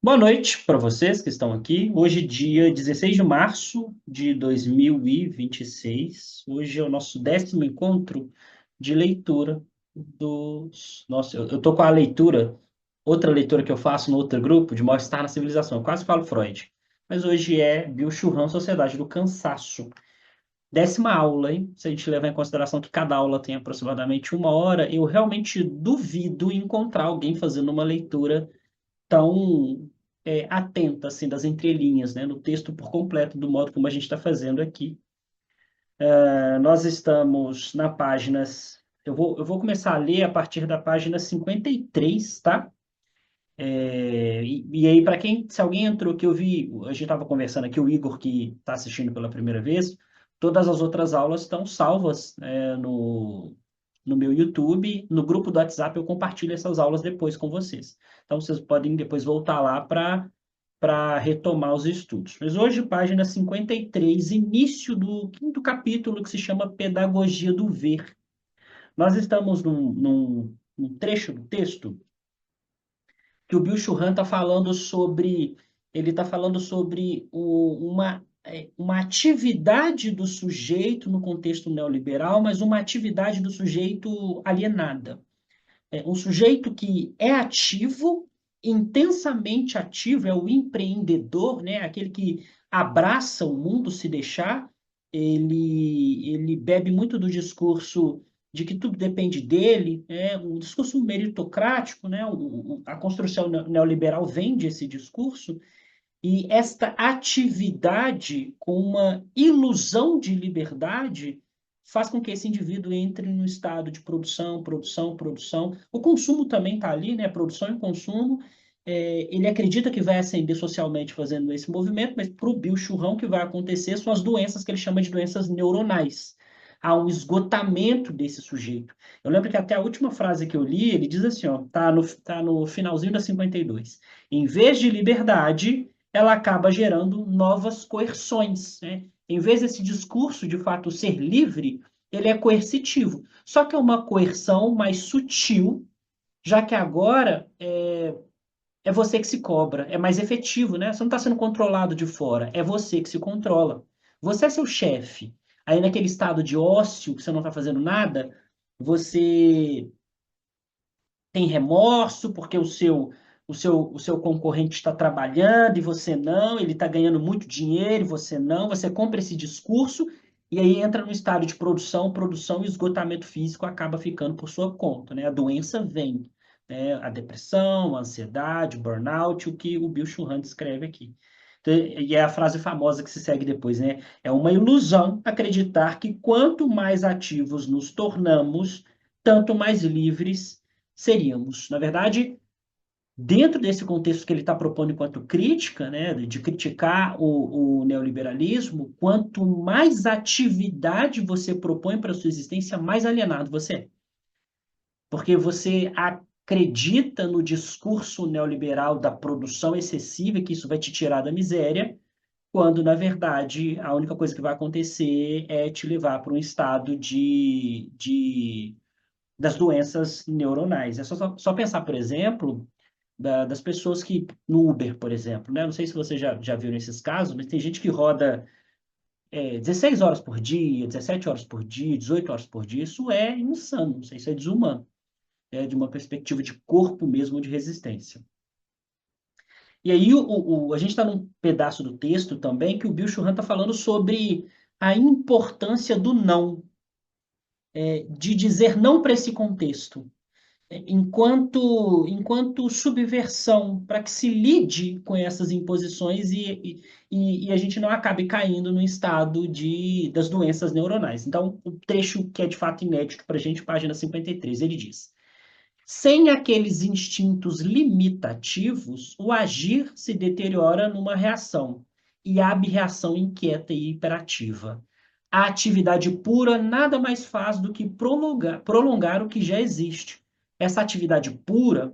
Boa noite para vocês que estão aqui. Hoje, dia 16 de março de 2026. Hoje é o nosso 10º encontro de leitura dos... Nossa, eu tô com a leitura, outra leitura que eu faço no outro grupo, de Mal-Estar na Civilização. Eu quase falo Freud. Mas hoje é Bill Churran, Sociedade do Cansaço. 10ª aula, hein? Se a gente levar em consideração que cada aula tem aproximadamente 1 hora, eu realmente duvido encontrar alguém fazendo uma leitura tão atenta assim das entrelinhas, né, no texto por completo, do modo como a gente está fazendo aqui. Nós estamos na páginas. Eu vou começar a ler a partir da página 53, tá? E aí, para quem, se alguém entrou, que eu vi, a gente estava conversando aqui, o Igor, que está assistindo pela primeira vez, todas as outras aulas estão salvas, no meu YouTube. No grupo do WhatsApp eu compartilho essas aulas depois com vocês. Então, vocês podem depois voltar lá para retomar os estudos. Mas hoje, página 53, início do quinto capítulo, que se chama Pedagogia do Ver. Nós estamos num trecho do texto que o Bill Churran está falando sobre, ele está falando sobre uma atividade do sujeito no contexto neoliberal, mas uma atividade do sujeito alienada. Um sujeito que é ativo, intensamente ativo, é o empreendedor, né? Aquele que abraça o mundo se deixar. Ele bebe muito do discurso de que tudo depende dele, um discurso meritocrático, né? A construção neoliberal vende esse discurso, e esta atividade com uma ilusão de liberdade faz com que esse indivíduo entre no estado de produção, produção, produção. O consumo também está ali, né? Produção e consumo. Ele acredita que vai ascender socialmente fazendo esse movimento, mas para o Bill Churran, o que vai acontecer são as doenças que ele chama de doenças neuronais. Há um esgotamento desse sujeito. Eu lembro que até a última frase que eu li, ele diz assim, ó, tá no finalzinho da 52. Em vez de liberdade, ela acaba gerando novas coerções, né? Em vez desse discurso, de fato, ser livre, ele é coercitivo. Só que é uma coerção mais sutil, já que agora é você que se cobra, é mais efetivo, né? Você não está sendo controlado de fora, é você que se controla. Você é seu chefe. Aí, naquele estado de ócio, que você não está fazendo nada, você tem remorso porque o seu concorrente está trabalhando e você não, ele está ganhando muito dinheiro e você não, você compra esse discurso e aí entra no estado de produção, produção e esgotamento físico acaba ficando por sua conta, né? A doença vem, né? A depressão, a ansiedade, o burnout, o que o Bill Churran descreve aqui. Então, e é a frase famosa que se segue depois, né? É uma ilusão acreditar que quanto mais ativos nos tornamos, tanto mais livres seríamos. Na verdade, dentro desse contexto que ele está propondo enquanto crítica, né, de criticar o neoliberalismo, quanto mais atividade você propõe para a sua existência, mais alienado você é. Porque você acredita no discurso neoliberal da produção excessiva, que isso vai te tirar da miséria, quando, na verdade, a única coisa que vai acontecer é te levar para um estado das doenças neuronais. É só pensar, por exemplo, das pessoas que, no Uber, por exemplo, né? Não sei se você já viu nesses casos, mas tem gente que roda 16 horas por dia, 17 horas por dia, 18 horas por dia. Isso é insano, isso é desumano, de uma perspectiva de corpo mesmo, de resistência. E aí a gente está num pedaço do texto também que o Bill Churran está falando sobre a importância do não, de dizer não para esse contexto, enquanto subversão, para que se lide com essas imposições e a gente não acabe caindo no estado das doenças neuronais. Então, o trecho que é de fato inédito para a gente, página 53, ele diz: sem aqueles instintos limitativos, o agir se deteriora numa reação, e a abreação inquieta e hiperativa. A atividade pura nada mais faz do que prolongar o que já existe. Essa atividade pura,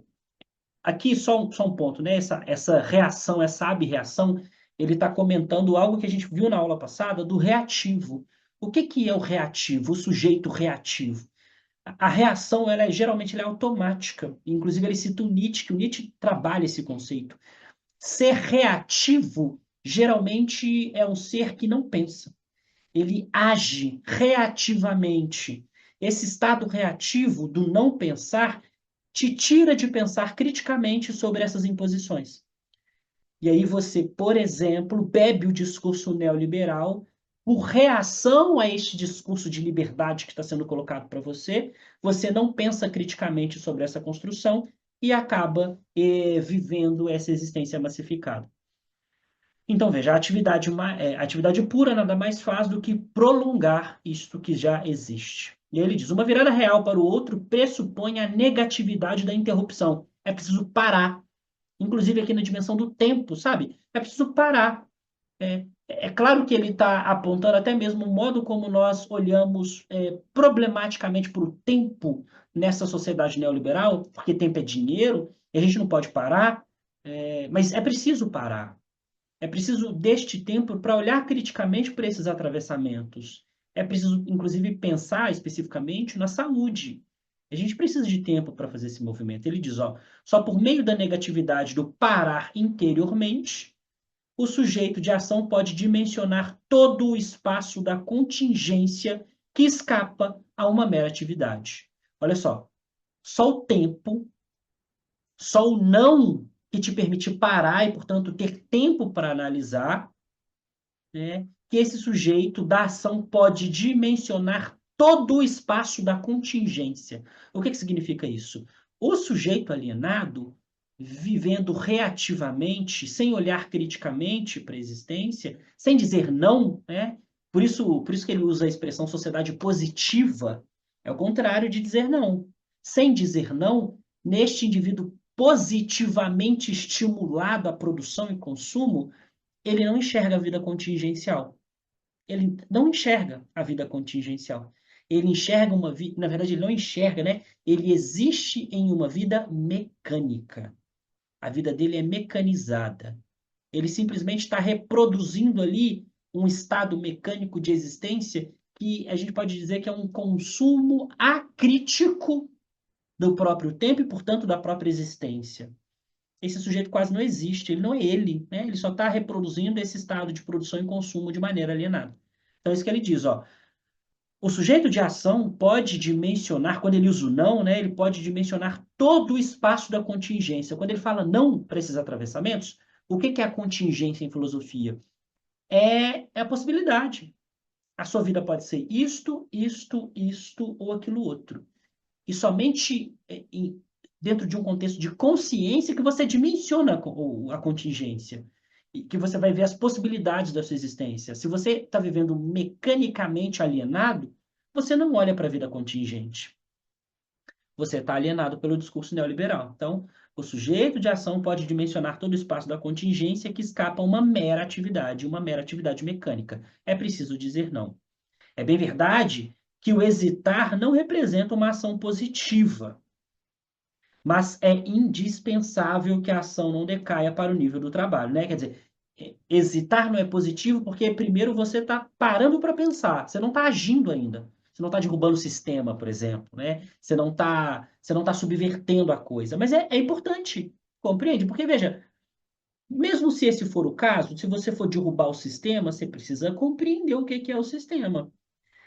aqui só um ponto, né? Essa reação, essa abreação, ele está comentando algo que a gente viu na aula passada do reativo. O que é o reativo, o sujeito reativo? A reação, geralmente ela é automática. Inclusive, ele cita o Nietzsche, que o Nietzsche trabalha esse conceito. Ser reativo geralmente é um ser que não pensa. Ele age reativamente. Esse estado reativo do não pensar te tira de pensar criticamente sobre essas imposições. E aí você, por exemplo, bebe o discurso neoliberal por reação a este discurso de liberdade que está sendo colocado para você, você não pensa criticamente sobre essa construção e acaba vivendo essa existência massificada. Então, veja, a atividade pura nada mais faz do que prolongar isto que já existe. E aí ele diz: uma virada real para o outro pressupõe a negatividade da interrupção. É preciso parar, inclusive aqui na dimensão do tempo, sabe? É preciso parar. É claro que ele está apontando até mesmo o modo como nós olhamos problematicamente para o tempo nessa sociedade neoliberal, porque tempo é dinheiro, e a gente não pode parar, mas é preciso parar. É preciso deste tempo para olhar criticamente para esses atravessamentos. É preciso, inclusive, pensar especificamente na saúde. A gente precisa de tempo para fazer esse movimento. Ele diz, ó, só por meio da negatividade do parar interiormente, o sujeito de ação pode dimensionar todo o espaço da contingência que escapa a uma mera atividade. Olha só o tempo, só o não que te permite parar e, portanto, ter tempo para analisar, né, que esse sujeito da ação pode dimensionar todo o espaço da contingência. O que significa isso? O sujeito alienado, vivendo reativamente, sem olhar criticamente para a existência, sem dizer não, né? Por isso que ele usa a expressão sociedade positiva, é o contrário de dizer não. Sem dizer não, neste indivíduo positivamente estimulado à produção e consumo, ele não enxerga a vida contingencial. Ele não enxerga a vida contingencial. Ele enxerga uma vida, na verdade, ele não enxerga, né? Ele existe em uma vida mecânica. A vida dele é mecanizada. Ele simplesmente está reproduzindo ali um estado mecânico de existência que a gente pode dizer que é um consumo acrítico do próprio tempo e, portanto, da própria existência. Esse sujeito quase não existe, ele não é ele, né? Ele só está reproduzindo esse estado de produção e consumo de maneira alienada. Então, é isso que ele diz, ó. O sujeito de ação pode dimensionar, quando ele usa o não, né, ele pode dimensionar todo o espaço da contingência. Quando ele fala não para esses atravessamentos, o que é a contingência em filosofia? É a possibilidade. A sua vida pode ser isto ou aquilo outro. E somente dentro de um contexto de consciência que você dimensiona a contingência. E que você vai ver as possibilidades da sua existência. Se você está vivendo mecanicamente alienado, você não olha para a vida contingente. Você está alienado pelo discurso neoliberal. Então, o sujeito de ação pode dimensionar todo o espaço da contingência que escapa a uma mera atividade mecânica. É preciso dizer não. É bem verdade que o hesitar não representa uma ação positiva, mas é indispensável que a ação não decaia para o nível do trabalho, né? Quer dizer, hesitar não é positivo porque primeiro você está parando para pensar, você não está agindo ainda. Você não está derrubando o sistema, por exemplo, né? Você não tá subvertendo a coisa. Mas é importante, compreende? Porque, veja, mesmo se esse for o caso, se você for derrubar o sistema, você precisa compreender o que é o sistema.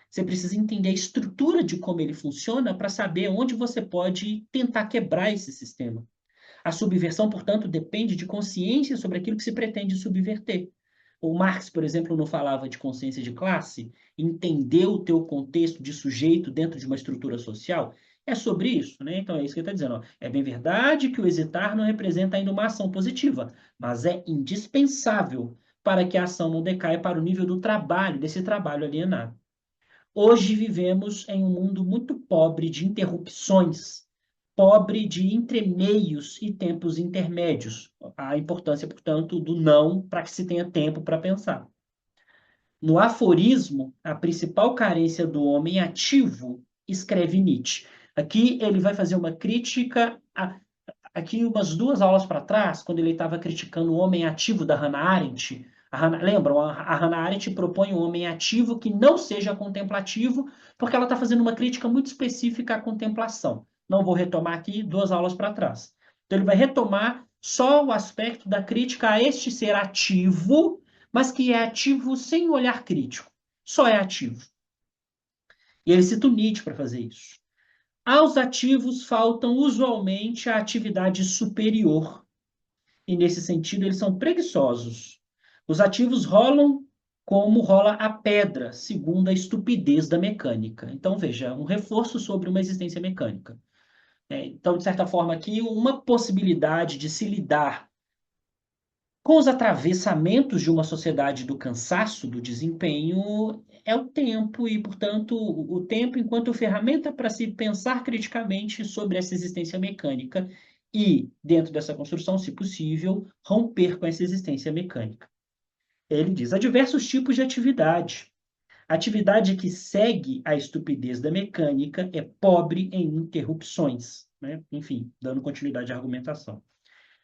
Você precisa entender a estrutura de como ele funciona para saber onde você pode tentar quebrar esse sistema. A subversão, portanto, depende de consciência sobre aquilo que se pretende subverter. O Marx, por exemplo, não falava de consciência de classe, entender o teu contexto de sujeito dentro de uma estrutura social. É sobre isso, né? Então é isso que ele está dizendo. Ó. É bem verdade que o hesitar não representa ainda uma ação positiva, mas é indispensável para que a ação não decaia para o nível do trabalho, desse trabalho alienado. Hoje vivemos em um mundo muito pobre de interrupções, pobre de entremeios e tempos intermédios. A importância, portanto, do não para que se tenha tempo para pensar. No aforismo, a principal carência do homem ativo, escreve Nietzsche. Aqui ele vai fazer uma crítica, aqui umas 2 aulas para trás, quando ele estava criticando o homem ativo da Hannah Arendt. Lembram? A Hannah Arendt propõe um homem ativo que não seja contemplativo, porque ela está fazendo uma crítica muito específica à contemplação. Não vou retomar aqui 2 aulas para trás. Então ele vai retomar só o aspecto da crítica a este ser ativo, mas que é ativo sem olhar crítico. Só é ativo. E ele cita o Nietzsche para fazer isso. Aos ativos faltam usualmente a atividade superior. E nesse sentido, eles são preguiçosos. Os ativos rolam como rola a pedra, segundo a estupidez da mecânica. Então, veja, um reforço sobre uma existência mecânica. Então, de certa forma, aqui, uma possibilidade de se lidar com os atravessamentos de uma sociedade do cansaço, do desempenho, é o tempo, e, portanto, o tempo enquanto ferramenta para se pensar criticamente sobre essa existência mecânica e, dentro dessa construção, se possível, romper com essa existência mecânica. Ele diz: há diversos tipos de atividade. A atividade que segue a estupidez da mecânica é pobre em interrupções. Né? Enfim, dando continuidade à argumentação.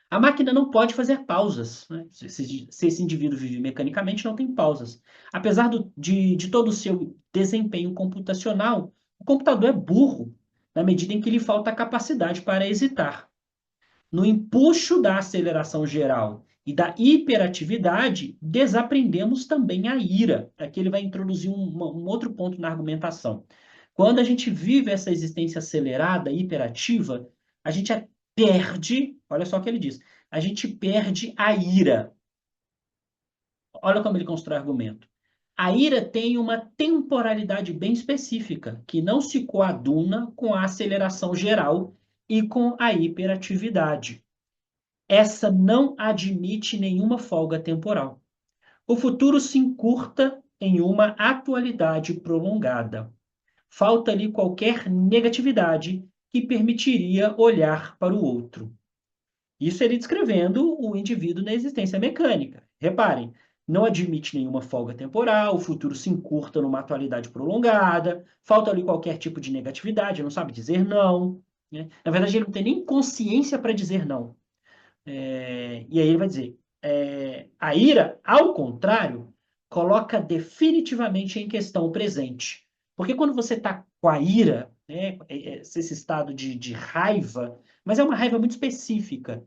A máquina não pode fazer pausas. Né? Se esse indivíduo vive mecanicamente, não tem pausas. Apesar de todo o seu desempenho computacional, o computador é burro na medida em que lhe falta a capacidade para hesitar. No empuxo da aceleração geral e da hiperatividade, desaprendemos também a ira. Aqui ele vai introduzir um outro ponto na argumentação. Quando a gente vive essa existência acelerada, hiperativa, a gente perde, olha só o que ele diz, a gente perde a ira. Olha como ele constrói o argumento. A ira tem uma temporalidade bem específica, que não se coaduna com a aceleração geral e com a hiperatividade. Essa não admite nenhuma folga temporal. O futuro se encurta em uma atualidade prolongada. Falta-lhe qualquer negatividade que permitiria olhar para o outro. Isso ele descrevendo o indivíduo na existência mecânica. Reparem, não admite nenhuma folga temporal, o futuro se encurta numa atualidade prolongada, falta-lhe qualquer tipo de negatividade, não sabe dizer não. Né? Na verdade, ele não tem nem consciência para dizer não. E aí ele vai dizer: a ira, ao contrário, coloca definitivamente em questão o presente. Porque quando você está com a ira, né, esse estado de raiva, mas é uma raiva muito específica,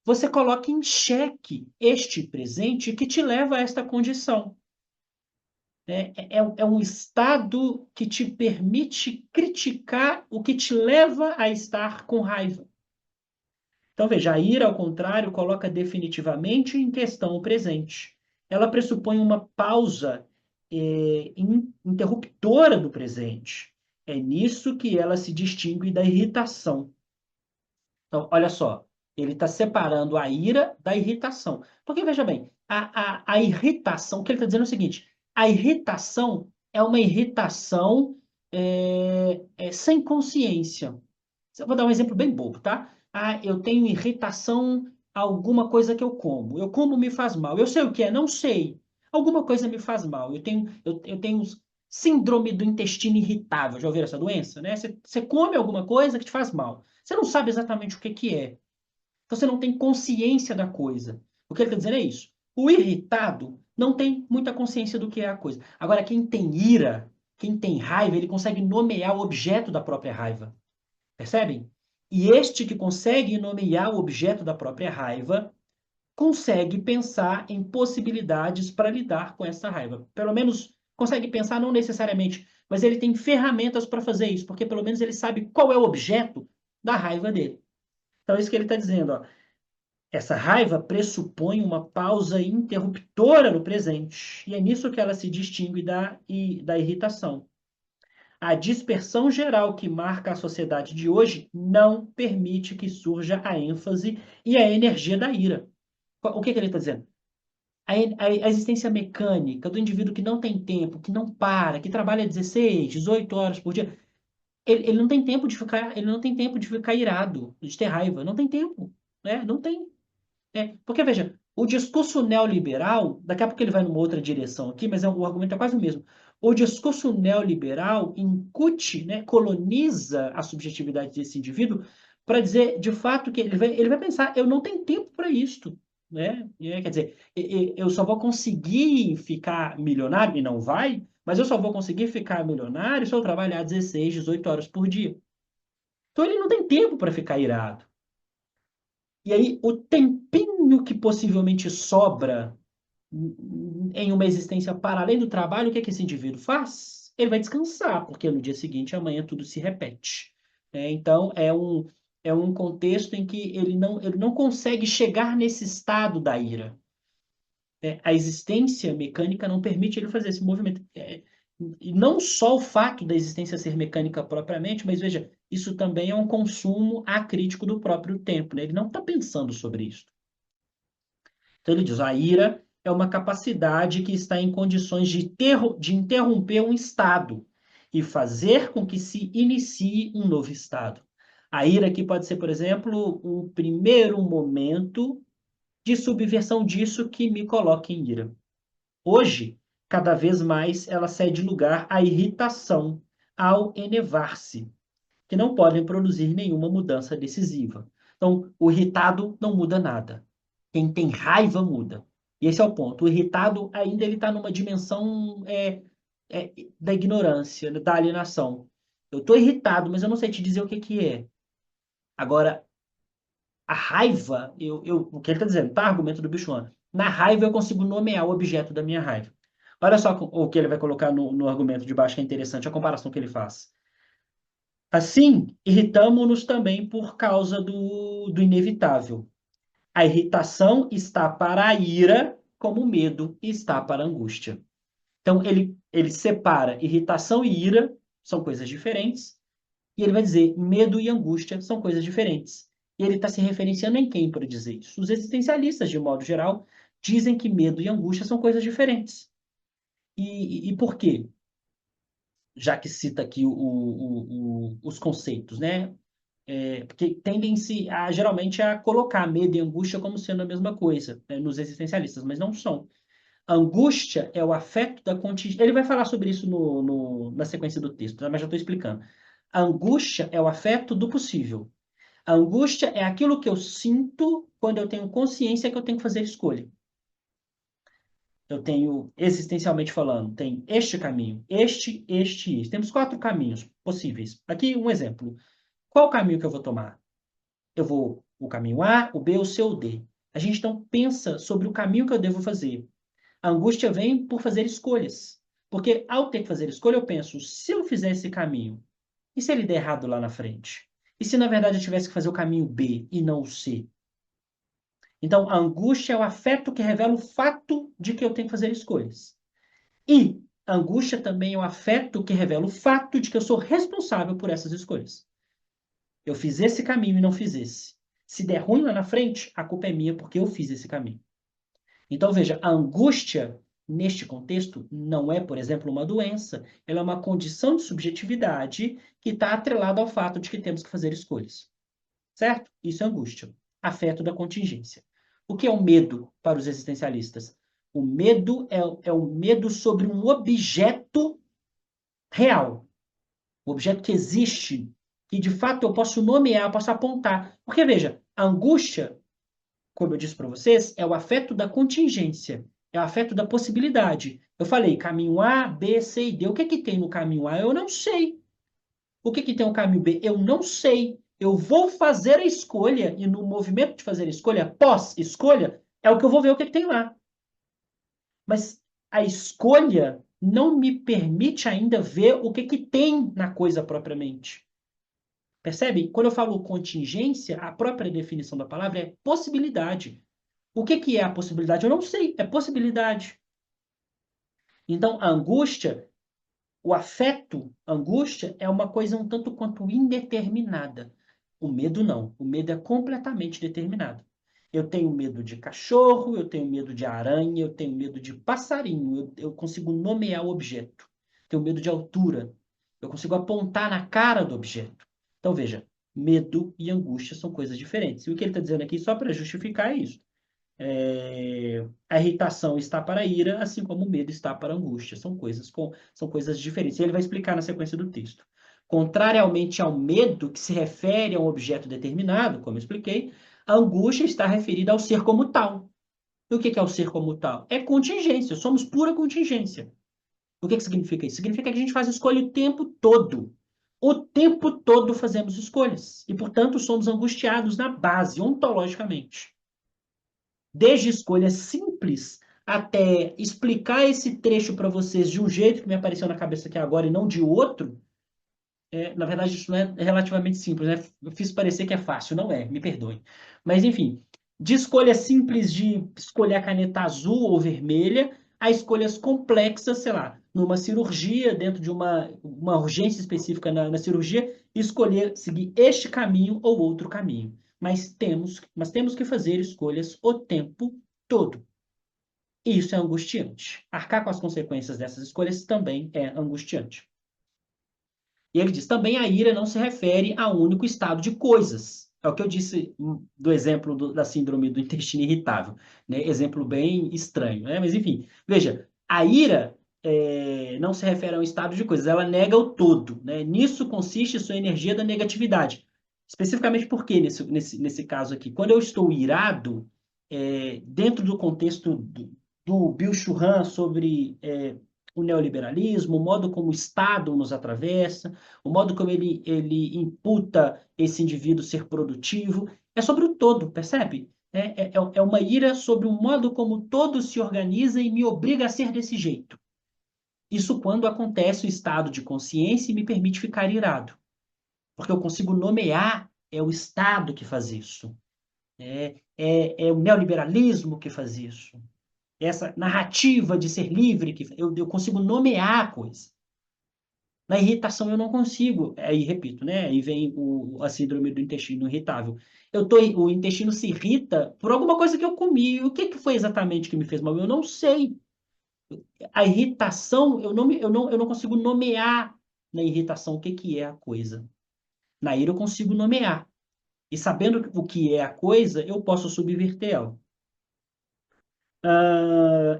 você coloca em xeque este presente que te leva a esta condição. Né? É um estado que te permite criticar o que te leva a estar com raiva. Então, veja, a ira, ao contrário, coloca definitivamente em questão o presente. Ela pressupõe uma pausa interruptora do presente. É nisso que ela se distingue da irritação. Então, olha só, ele está separando a ira da irritação. Porque, veja bem, a irritação, o que ele está dizendo é o seguinte: a irritação é uma irritação sem consciência. Eu vou dar um exemplo bem bobo, tá? Ah, eu tenho irritação a alguma coisa que eu como. Eu como me faz mal. Eu sei o que é? Não sei. Alguma coisa me faz mal. Eu tenho síndrome do intestino irritável. Já ouviram essa doença, né? Você come alguma coisa que te faz mal. Você não sabe exatamente o que que é. Você não tem consciência da coisa. O que ele está dizendo é isso. O irritado não tem muita consciência do que é a coisa. Agora, quem tem ira, quem tem raiva, ele consegue nomear o objeto da própria raiva. Percebem? E este que consegue nomear o objeto da própria raiva consegue pensar em possibilidades para lidar com essa raiva. Pelo menos consegue pensar, não necessariamente, mas ele tem ferramentas para fazer isso, porque pelo menos ele sabe qual é o objeto da raiva dele. Então, é isso que ele está dizendo. Ó. Essa raiva pressupõe uma pausa interruptora no presente, e é nisso que ela se distingue da irritação. A dispersão geral que marca a sociedade de hoje não permite que surja a ênfase e a energia da ira. O que ele está dizendo? A existência mecânica do indivíduo que não tem tempo, que não para, que trabalha 16, 18 horas por dia, ele não tem tempo de ficar, ele não tem tempo de ficar irado, de ter raiva, não tem tempo, né? Não tem. Porque, veja, o discurso neoliberal, daqui a pouco ele vai numa outra direção aqui, mas o argumento é quase o mesmo. O discurso neoliberal incute, né, coloniza a subjetividade desse indivíduo para dizer, de fato, que ele vai pensar, eu não tenho tempo para isto. Né? Quer dizer, eu só vou conseguir ficar milionário, e não vai, mas eu só vou conseguir ficar milionário se eu trabalhar 16, 18 horas por dia. Então ele não tem tempo para ficar irado. E aí, o tempinho que possivelmente sobra em uma existência para além do trabalho, o que é que esse indivíduo faz? Ele vai descansar, porque no dia seguinte, amanhã, tudo se repete. Então, é um contexto em que ele não consegue chegar nesse estado da ira. A existência mecânica não permite ele fazer esse movimento. E não só o fato da existência ser mecânica propriamente, mas veja, isso também é um consumo acrítico do próprio tempo, né? Ele não está pensando sobre isso. Então ele diz, a ira é uma capacidade que está em condições de interromper um estado e fazer com que se inicie um novo estado. A ira aqui pode ser, por exemplo, um primeiro momento de subversão disso que me coloca em ira. Hoje, cada vez mais ela cede lugar à irritação, ao enervar-se, que não podem produzir nenhuma mudança decisiva. Então, o irritado não muda nada. Quem tem raiva muda. E esse é o ponto. O irritado ainda ele está numa dimensão da ignorância, da alienação. Eu estou irritado, mas eu não sei te dizer o que que é. Agora, a raiva, o que ele está dizendo, tá? Argumento do Bichuan. Na raiva eu consigo nomear o objeto da minha raiva. Olha só o que ele vai colocar no argumento de baixo, que é interessante, a comparação que ele faz. Assim, irritamo-nos também por causa do inevitável. A irritação está para a ira, como o medo está para a angústia. Então, ele separa irritação e ira, são coisas diferentes, e ele vai dizer medo e angústia são coisas diferentes. E ele está se referenciando em quem para dizer isso? Os existencialistas, de modo geral, dizem que medo e angústia são coisas diferentes. E por quê? Já que cita aqui os conceitos, né? Porque tendem-se geralmente a colocar medo e angústia como sendo a mesma coisa, né, nos existencialistas, mas não são. A angústia é o afeto da contingência. Ele vai falar sobre isso na sequência do texto, né, mas já estou explicando. A angústia é o afeto do possível. A angústia é aquilo que eu sinto quando eu tenho consciência que eu tenho que fazer escolha. Eu tenho, existencialmente falando, tem este caminho, este e este. Temos 4 caminhos possíveis. Aqui um exemplo. Qual o caminho que eu vou tomar? Eu vou o caminho A, o B, o C ou o D. A gente então pensa sobre o caminho que eu devo fazer. A angústia vem por fazer escolhas. Porque ao ter que fazer escolha, eu penso, se eu fizer esse caminho, e se ele der errado lá na frente? E se na verdade eu tivesse que fazer o caminho B e não o C? Então, a angústia é o afeto que revela o fato de que eu tenho que fazer escolhas. E a angústia também é o afeto que revela o fato de que eu sou responsável por essas escolhas. Eu fiz esse caminho e não fiz esse. Se der ruim lá na frente, a culpa é minha porque eu fiz esse caminho. Então, veja, a angústia, neste contexto, não é, por exemplo, uma doença. Ela é uma condição de subjetividade que está atrelada ao fato de que temos que fazer escolhas. Certo? Isso é angústia. Afeto da contingência. O que é o medo para os existencialistas? O medo é o medo sobre um objeto real. Um objeto que existe, que de fato eu posso nomear, eu posso apontar. Porque, veja, a angústia, como eu disse para vocês, é o afeto da contingência, é o afeto da possibilidade. Eu falei caminho A, B, C e D. O que que tem no caminho A? Eu não sei. O que que tem no caminho B? Eu não sei. Eu vou fazer a escolha e no movimento de fazer a escolha, pós-escolha, é o que eu vou ver o que que tem lá. Mas a escolha não me permite ainda ver o que que tem na coisa propriamente. Percebe? Quando eu falo contingência, a própria definição da palavra é possibilidade. O que que é a possibilidade? Eu não sei, é possibilidade. Então, a angústia, o afeto, angústia, é uma coisa um tanto quanto indeterminada. O medo não. O medo é completamente determinado. Eu tenho medo de cachorro, eu tenho medo de aranha, eu tenho medo de passarinho. Eu consigo nomear o objeto. Tenho medo de altura. Eu consigo apontar na cara do objeto. Então, veja, medo e angústia são coisas diferentes. E o que ele está dizendo aqui, só para justificar, é isso. A irritação está para a ira, assim como o medo está para a angústia. São coisas diferentes. E ele vai explicar na sequência do texto. Contrariamente ao medo, que se refere a um objeto determinado, como eu expliquei, a angústia está referida ao ser como tal. E o que é o ser como tal? É contingência, somos pura contingência. O que significa isso? Significa que a gente faz escolha o tempo todo. O tempo todo fazemos escolhas e, portanto, somos angustiados na base, ontologicamente. Desde escolhas simples até explicar esse trecho para vocês de um jeito que me apareceu na cabeça aqui agora e não de outro. Na verdade, isso não é relativamente simples, né? Eu fiz parecer que é fácil, não é, me perdoem. Mas, enfim, de escolhas simples de escolher a caneta azul ou vermelha, a escolhas complexas, sei lá, numa cirurgia, dentro de uma urgência específica na cirurgia, escolher seguir este caminho ou outro caminho. Mas temos que fazer escolhas o tempo todo. E isso é angustiante. Arcar com as consequências dessas escolhas também é angustiante. E ele diz: também a ira não se refere a um único estado de coisas. É o que eu disse do exemplo da síndrome do intestino irritável, né? Exemplo bem estranho, né? Mas enfim, veja, a ira não se refere a um estado de coisas, ela nega o todo, né? Nisso consiste sua energia da negatividade. Especificamente porque, nesse caso aqui, quando eu estou irado, dentro do contexto do Bill Churran sobre o neoliberalismo, o modo como o Estado nos atravessa, o modo como ele imputa esse indivíduo ser produtivo, é sobre o todo, percebe? É uma ira sobre o modo como o todo se organiza e me obriga a ser desse jeito. Isso quando acontece o estado de consciência e me permite ficar irado. Porque eu consigo nomear, é o Estado que faz isso. É o neoliberalismo que faz isso. Essa narrativa de ser livre, que eu consigo nomear a coisa. Na irritação eu não consigo. Aí, repito, né? Aí vem a síndrome do intestino irritável. O intestino se irrita por alguma coisa que eu comi. O que foi exatamente que me fez mal? Eu não sei. A irritação, eu não consigo nomear na irritação o que é a coisa. Na ira eu consigo nomear. E sabendo o que é a coisa, eu posso subverter ela.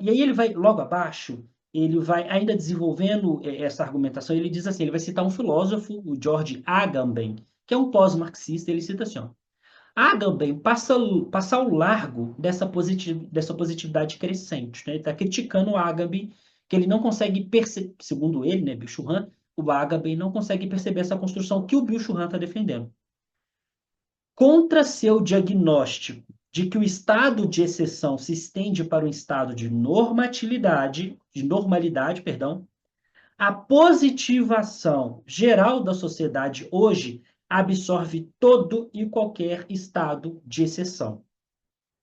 E aí ele vai, logo abaixo, ele vai ainda desenvolvendo essa argumentação, ele diz assim, ele vai citar um filósofo, o George Agamben, que é um pós-marxista, ele cita assim, ó, Agamben passa ao largo dessa positividade crescente, né? Ele está criticando o Agamben, que ele não consegue perceber, segundo ele, né, Bill Churran, o Agamben não consegue perceber essa construção que o Bill Churran está defendendo. Contra seu diagnóstico de que o estado de exceção se estende para um estado de normalidade, perdão, a positivação geral da sociedade hoje absorve todo e qualquer estado de exceção.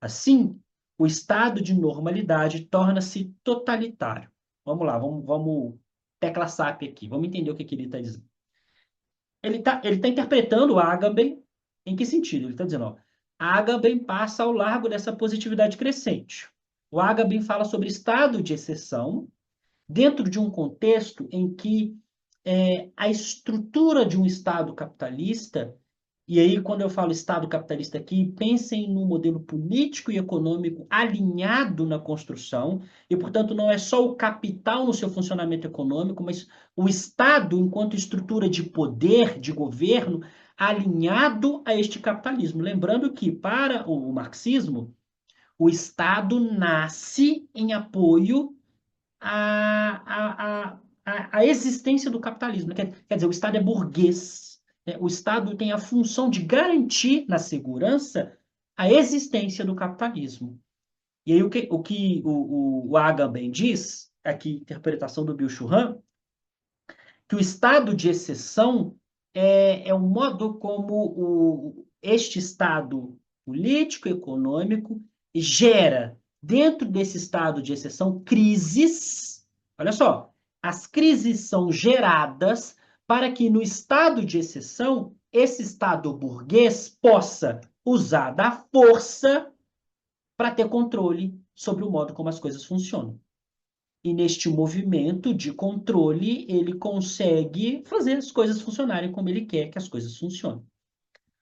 Assim, o estado de normalidade torna-se totalitário. Vamos lá, vamos tecla SAP aqui, vamos entender o que ele está dizendo. Ele tá interpretando o Agamben em que sentido? Ele está dizendo, ó, Agamben passa ao largo dessa positividade crescente. O Agamben fala sobre estado de exceção dentro de um contexto em que a estrutura de um Estado capitalista, e aí quando eu falo Estado capitalista aqui, pensem no modelo político e econômico alinhado na construção, e portanto não é só o capital no seu funcionamento econômico, mas o Estado enquanto estrutura de poder, de governo, alinhado a este capitalismo. Lembrando que para o marxismo, o Estado nasce em apoio a existência do capitalismo. Quer dizer, o Estado é burguês. Né? O Estado tem a função de garantir na segurança a existência do capitalismo. E aí o Agamben diz, aqui, interpretação do Bill Churran, que o estado de exceção é o modo como este estado político, econômico, gera, dentro desse estado de exceção, crises. Olha só, as crises são geradas para que no estado de exceção, esse estado burguês possa usar da força para ter controle sobre o modo como as coisas funcionam. E neste movimento de controle, ele consegue fazer as coisas funcionarem como ele quer que as coisas funcionem.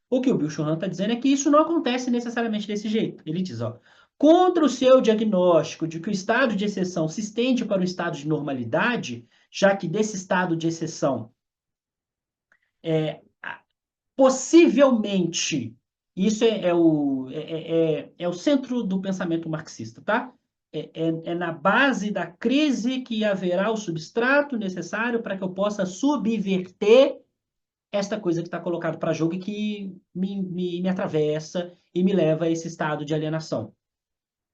O que o Bill Churran está dizendo é que isso não acontece necessariamente desse jeito. Ele diz, ó, contra o seu diagnóstico de que o estado de exceção se estende para o estado de normalidade, já que desse estado de exceção é, possivelmente, isso é o centro do pensamento marxista, tá? É na base da crise que haverá o substrato necessário para que eu possa subverter esta coisa que está colocada para jogo e que me atravessa e me leva a esse estado de alienação,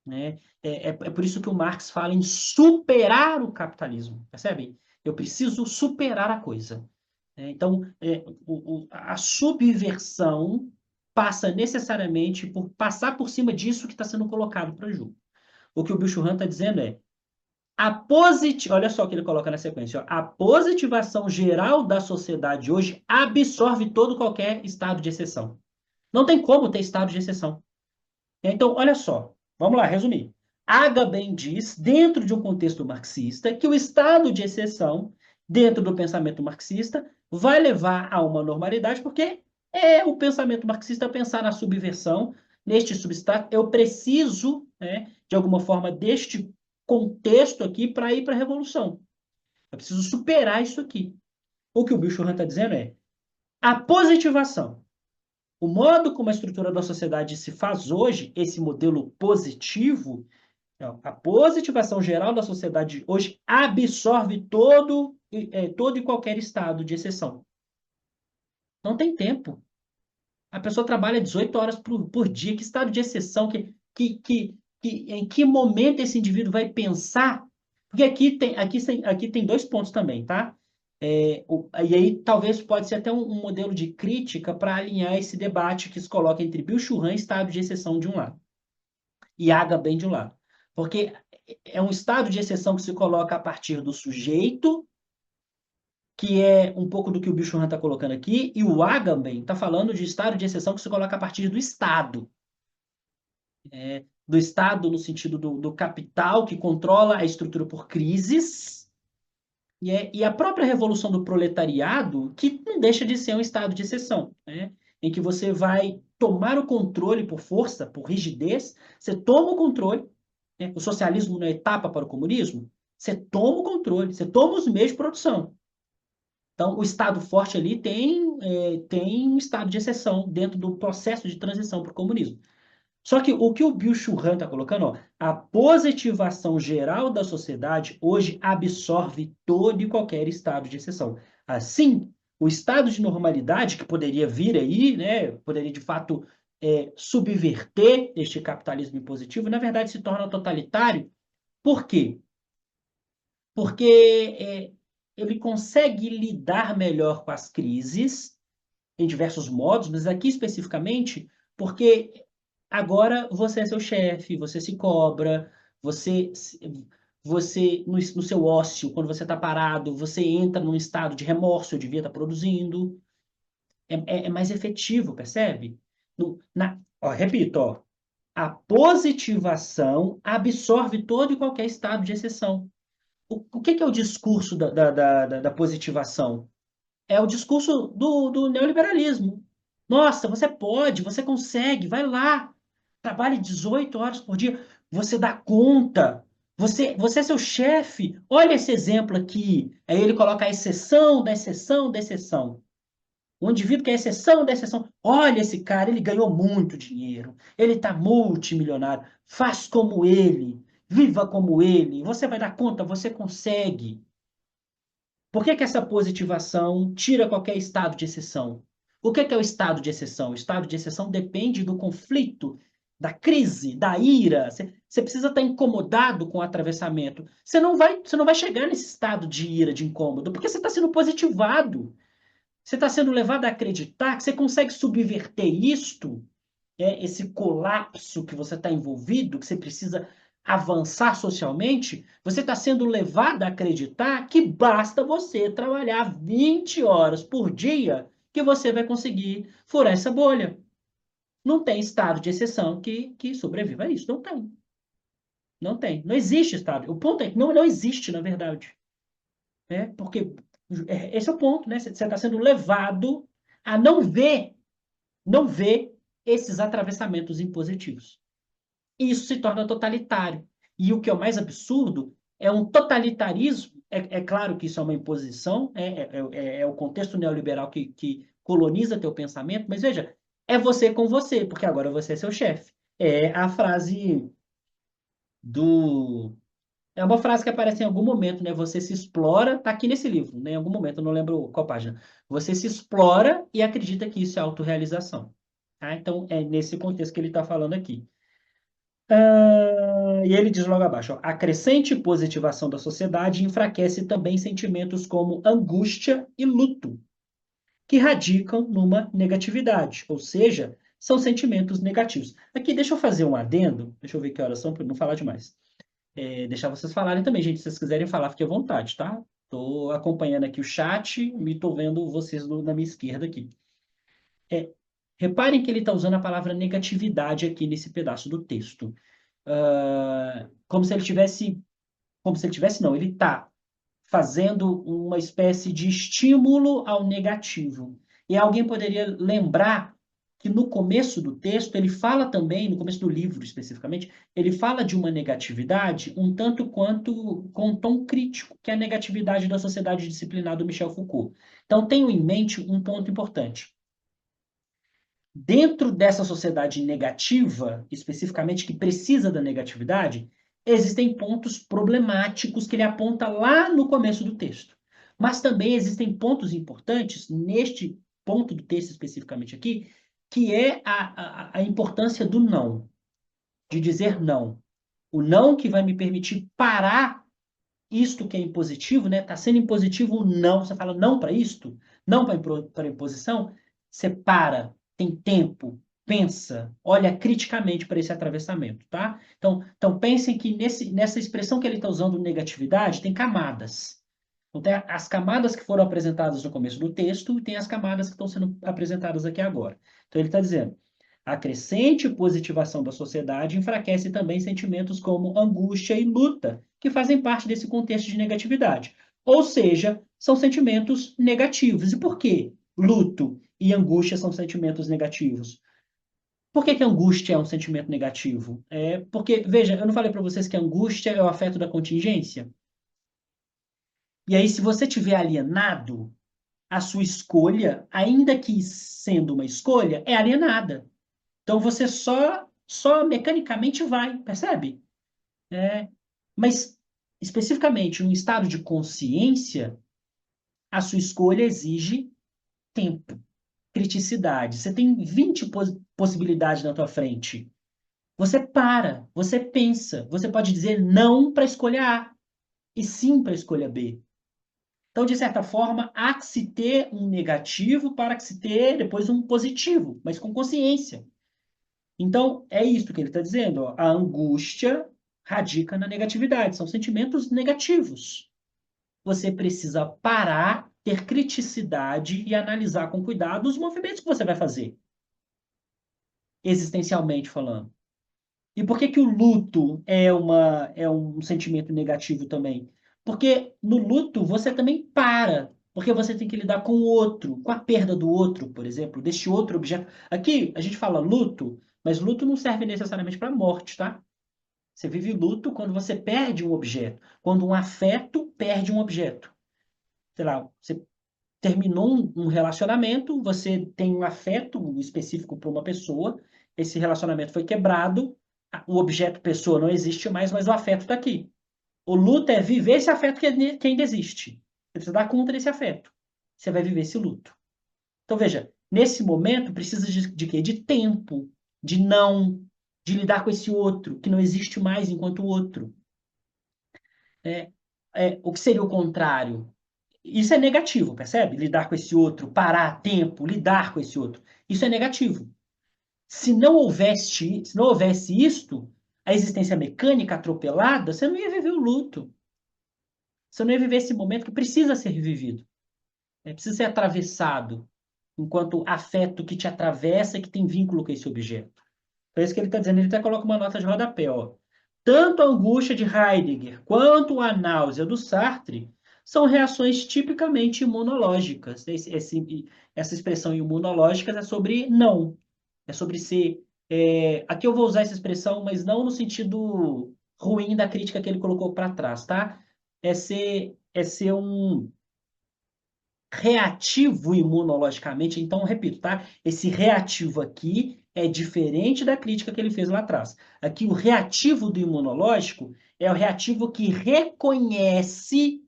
né? É por isso que o Marx fala em superar o capitalismo, percebe? Eu preciso superar a coisa. Então, a subversão passa necessariamente por passar por cima disso que está sendo colocado para jogo. O que o Bill Churran está dizendo é olha só o que ele coloca na sequência, ó. A positivação geral da sociedade hoje absorve todo qualquer estado de exceção. Não tem como ter estado de exceção. Então, olha só, vamos lá, resumir. Agamben diz, dentro de um contexto marxista, que o estado de exceção, dentro do pensamento marxista, vai levar a uma normalidade, porque é o pensamento marxista pensar na subversão, neste substrato. Eu preciso, né, de alguma forma, deste contexto aqui para ir para a revolução. Eu preciso superar isso aqui. O que o Bill Churran está dizendo é a positivação. O modo como a estrutura da sociedade se faz hoje, esse modelo positivo, a positivação geral da sociedade hoje absorve todo e qualquer estado de exceção. Não tem tempo. A pessoa trabalha 18 horas por dia. Que estado de exceção? Em que momento esse indivíduo vai pensar? Porque aqui tem dois pontos também, tá? E aí talvez pode ser até um modelo de crítica para alinhar esse debate que se coloca entre Bill Churran e estado de exceção de um lado, e Agamben de um lado. Porque é um estado de exceção que se coloca a partir do sujeito, que é um pouco do que o Bill Churran está colocando aqui, e o Agamben está falando de estado de exceção que se coloca a partir do Estado. Do Estado no sentido do capital, que controla a estrutura por crises, e a própria revolução do proletariado, que não deixa de ser um estado de exceção, né? Em que você vai tomar o controle por força, por rigidez, você toma o controle, né? O socialismo não é etapa para o comunismo, você toma o controle, você toma os meios de produção. Então, o Estado forte ali tem um estado de exceção dentro do processo de transição para o comunismo. Só que o que o Bill Churran está colocando, ó, a positivação geral da sociedade hoje absorve todo e qualquer estado de exceção. Assim, o estado de normalidade que poderia vir aí, né, poderia de fato subverter este capitalismo impositivo, na verdade se torna totalitário. Por quê? Porque ele consegue lidar melhor com as crises em diversos modos, mas aqui especificamente porque agora você é seu chefe, você se cobra, você, você no seu ócio, quando você está parado, você entra num estado de remorso, eu devia estar produzindo. É mais efetivo, percebe? Repito, ó, a positivação absorve todo e qualquer estado de exceção. O que é o discurso da positivação? É o discurso do neoliberalismo. Nossa, você pode, você consegue, vai lá, trabalhe 18 horas por dia, você dá conta, você é seu chefe. Olha esse exemplo aqui. Aí ele coloca a exceção da exceção da exceção. O indivíduo que é a exceção da exceção. Olha esse cara, ele ganhou muito dinheiro, ele está multimilionário, faz como ele, viva como ele, você vai dar conta, você consegue. Por que essa positivação tira qualquer estado de exceção? O que é o estado de exceção? O estado de exceção depende do conflito, da crise, da ira. Você precisa estar incomodado com o atravessamento. Você não vai chegar nesse estado de ira, de incômodo, porque você está sendo positivado. Você está sendo levado a acreditar que você consegue subverter isto, esse colapso que você está envolvido, que você precisa avançar socialmente, você está sendo levado a acreditar que basta você trabalhar 20 horas por dia que você vai conseguir furar essa bolha. Não tem estado de exceção que sobreviva a isso. Não tem. Não tem. Não existe estado. O ponto é que não existe, na verdade. Porque esse é o ponto, né? Você está sendo levado a não ver esses atravessamentos impositivos. E isso se torna totalitário. E o que é o mais absurdo é um totalitarismo. É claro que isso é uma imposição, é o contexto neoliberal que coloniza teu pensamento, mas veja, é você com você, porque agora você é seu chefe. É a frase do. É uma frase que aparece em algum momento, né? Você se explora, tá aqui nesse livro, né? Em algum momento, eu não lembro qual página. Você se explora e acredita que isso é autorrealização. Tá? Então, é nesse contexto que ele está falando aqui. E ele diz logo abaixo, ó, a crescente positivação da sociedade enfraquece também sentimentos como angústia e luto, que radicam numa negatividade, ou seja, são sentimentos negativos. Aqui, deixa eu fazer um adendo, deixa eu ver que horas são para não falar demais. Deixar vocês falarem também, gente, se vocês quiserem falar, fique à vontade, tá? Estou acompanhando aqui o chat e estou vendo vocês na minha esquerda aqui. É, reparem que ele está usando a palavra negatividade aqui nesse pedaço do texto. Como se ele tivesse, não, ele está fazendo uma espécie de estímulo ao negativo. E alguém poderia lembrar que no começo do texto, ele fala também, no começo do livro especificamente, ele fala de uma negatividade um tanto quanto com um tom crítico, que é a negatividade da sociedade disciplinar do Michel Foucault. Então, tenho em mente um ponto importante. Dentro dessa sociedade negativa, especificamente que precisa da negatividade, existem pontos problemáticos que ele aponta lá no começo do texto. Mas também existem pontos importantes neste ponto do texto especificamente aqui, que é a importância do não, de dizer não. O não que vai me permitir parar isto que é impositivo, né? Está sendo impositivo o não. Você fala não para isto, não para imposição, você para, tem tempo, pensa, olha criticamente para esse atravessamento, tá? Então pensem que nessa expressão que ele está usando, negatividade, tem camadas. Então, tem as camadas que foram apresentadas no começo do texto e tem as camadas que estão sendo apresentadas aqui agora. Então, ele está dizendo: a crescente positivação da sociedade enfraquece também sentimentos como angústia e luta, que fazem parte desse contexto de negatividade. Ou seja, são sentimentos negativos. E por que luto e angústia são sentimentos negativos? Por que angústia é um sentimento negativo? Porque, veja, eu não falei para vocês que a angústia é o afeto da contingência? E aí, se você tiver alienado, a sua escolha, ainda que sendo uma escolha, é alienada. Então você só mecanicamente vai, percebe? Mas especificamente no estado de consciência, a sua escolha exige tempo, criticidade. Você tem 20 possibilidades na tua frente. Você para, você pensa, você pode dizer não para a escolha A e sim para a escolha B. Então, de certa forma, há que se ter um negativo para que se ter depois um positivo, mas com consciência. Então, é isso que ele está dizendo. Ó. A angústia radica na negatividade, são sentimentos negativos. Você precisa parar, ter criticidade e analisar com cuidado os movimentos que você vai fazer, existencialmente falando. E por que que o luto é um sentimento negativo também? Porque no luto você também para, porque você tem que lidar com o outro, com a perda do outro, por exemplo, deste outro objeto. Aqui a gente fala luto, mas luto não serve necessariamente para morte, tá? Você vive luto quando você perde um objeto, quando um afeto perde um objeto. Sei lá, você terminou um relacionamento, você tem um afeto específico para uma pessoa, esse relacionamento foi quebrado, o objeto pessoa não existe mais, mas o afeto está aqui. O luto é viver esse afeto que ainda existe. Você precisa dar conta desse afeto. Você vai viver esse luto. Então, veja, nesse momento precisa de quê? De tempo, de não, de lidar com esse outro, que não existe mais enquanto outro. O que seria o contrário? Isso é negativo, percebe? Lidar com esse outro, parar a tempo, lidar com esse outro. Isso é negativo. Se não houvesse isto, a existência mecânica atropelada, você não ia viver o luto. Você não ia viver esse momento que precisa ser vivido. Precisa ser atravessado, enquanto afeto que te atravessa, que tem vínculo com esse objeto. Então, é isso que ele está dizendo. Ele até coloca uma nota de rodapé. Ó. Tanto a angústia de Heidegger quanto a náusea do Sartre são reações tipicamente imunológicas. Essa expressão imunológica é sobre não. É sobre ser. Aqui eu vou usar essa expressão, mas não no sentido ruim da crítica que ele colocou para trás, tá? É ser um reativo imunologicamente. Então, repito, tá? Esse reativo aqui é diferente da crítica que ele fez lá atrás. Aqui, o reativo do imunológico é o reativo que reconhece,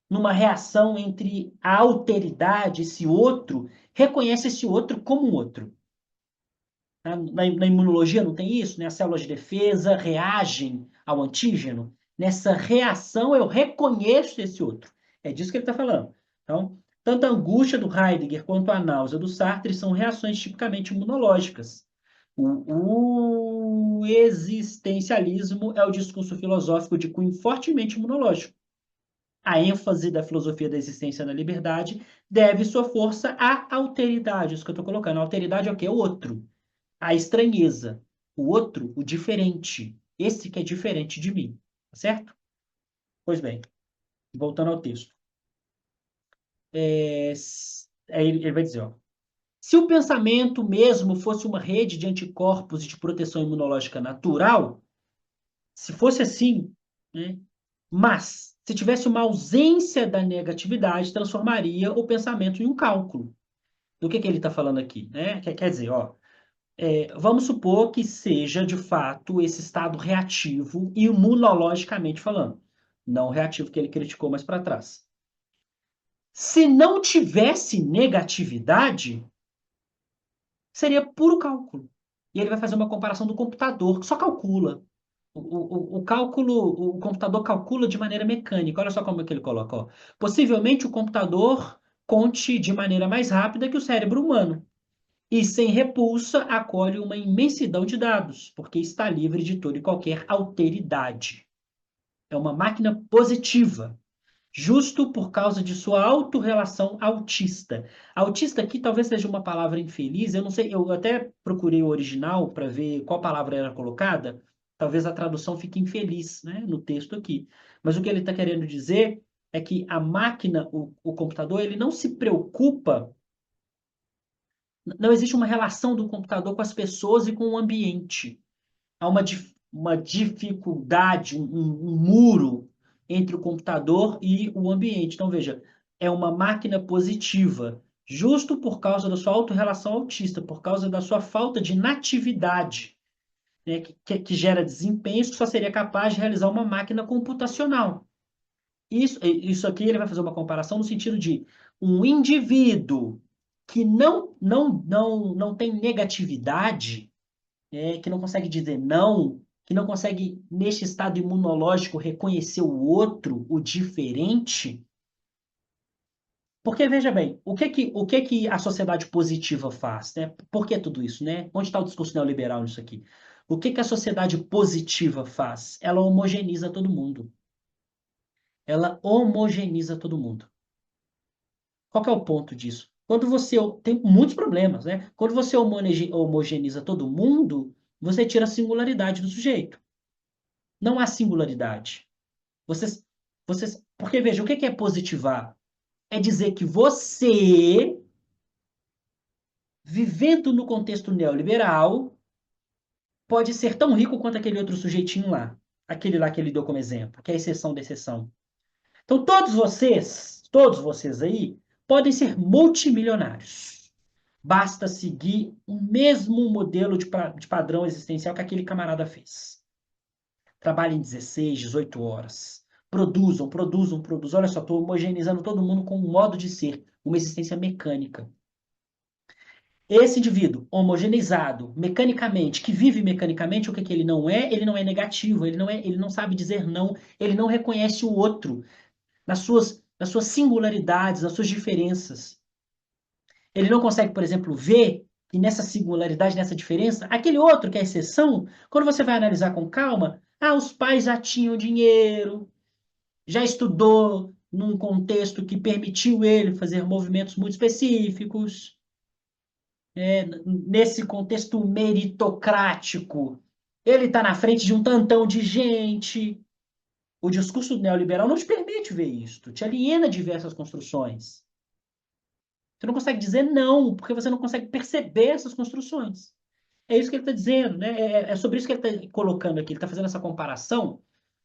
numa reação entre a alteridade, esse outro, reconhece esse outro como um outro. Na imunologia não tem isso, né? As células de defesa reagem ao antígeno. Nessa reação, eu reconheço esse outro. É disso que ele está falando. Então, tanto a angústia do Heidegger quanto a náusea do Sartre são reações tipicamente imunológicas. O existencialismo é o discurso filosófico de cunho fortemente imunológico. A ênfase da filosofia da existência na liberdade deve sua força à alteridade. Isso que eu estou colocando. A alteridade é o quê? É o outro. A estranheza. O outro, o diferente. Esse que é diferente de mim. Tá certo? Pois bem, voltando ao texto. Aí ele vai dizer, ó, se o pensamento mesmo fosse uma rede de anticorpos e de proteção imunológica natural, se fosse assim, né, mas se tivesse uma ausência da negatividade, transformaria o pensamento em um cálculo. Do que ele está falando aqui? Né? Quer dizer, ó, vamos supor que seja, de fato, esse estado reativo, imunologicamente falando. Não o reativo que ele criticou mais para trás. Se não tivesse negatividade, seria puro cálculo. E ele vai fazer uma comparação do computador, que só calcula. O cálculo, o computador calcula de maneira mecânica. Olha só como é que ele coloca. Ó. Possivelmente o computador conte de maneira mais rápida que o cérebro humano. E sem repulsa acolhe uma imensidão de dados, porque está livre de toda e qualquer alteridade. É uma máquina positiva, justo por causa de sua autorrelação autista. Autista aqui talvez seja uma palavra infeliz, eu não sei, eu até procurei o original para ver qual palavra era colocada, talvez a tradução fique infeliz, né, no texto aqui. Mas o que ele está querendo dizer é que a máquina, o computador, ele não se preocupa, não existe uma relação do computador com as pessoas e com o ambiente. Há uma dificuldade, um muro entre o computador e o ambiente. Então, veja, é uma máquina positiva, justo por causa da sua autorrelação autista, por causa da sua falta de natividade, né, que gera desempenhos que só seria capaz de realizar uma máquina computacional. Isso aqui ele vai fazer uma comparação no sentido de um indivíduo que não tem negatividade, que não consegue dizer não, que não consegue, neste estado imunológico, reconhecer o outro, o diferente. Porque, veja bem, o que que a sociedade positiva faz? Né? Por que tudo isso? Né? Onde está o discurso neoliberal nisso aqui? O que que a sociedade positiva faz? Ela homogeneiza todo mundo. Ela homogeneiza todo mundo. Qual que é o ponto disso? Quando você tem muitos problemas, né? Quando você homogeneiza todo mundo, você tira a singularidade do sujeito. Não há singularidade. Porque veja, o que é positivar? É dizer que você, vivendo no contexto neoliberal, pode ser tão rico quanto aquele outro sujeitinho lá. Aquele lá que ele deu como exemplo, que é a exceção da exceção. Então, todos vocês aí, podem ser multimilionários. Basta seguir o mesmo modelo de padrão existencial que aquele camarada fez. Trabalhem 16, 18 horas. Produzam, produzam, produzam. Olha só, estou homogeneizando todo mundo com um modo de ser, uma existência mecânica. Esse indivíduo homogeneizado mecanicamente, que vive mecanicamente, o que ele não é? Ele não é negativo, ele não sabe dizer não, ele não reconhece o outro nas suas singularidades, nas suas diferenças. Ele não consegue, por exemplo, ver que nessa singularidade, nessa diferença, aquele outro que é a exceção, quando você vai analisar com calma, os pais já tinham dinheiro, já estudou num contexto que permitiu ele fazer movimentos muito específicos, nesse contexto meritocrático. Ele está na frente de um tantão de gente. O discurso neoliberal não te permite ver isso, te aliena diversas construções. Você não consegue dizer não, porque você não consegue perceber essas construções. É isso que ele está dizendo, né? É sobre isso que ele está colocando aqui. Ele está fazendo essa comparação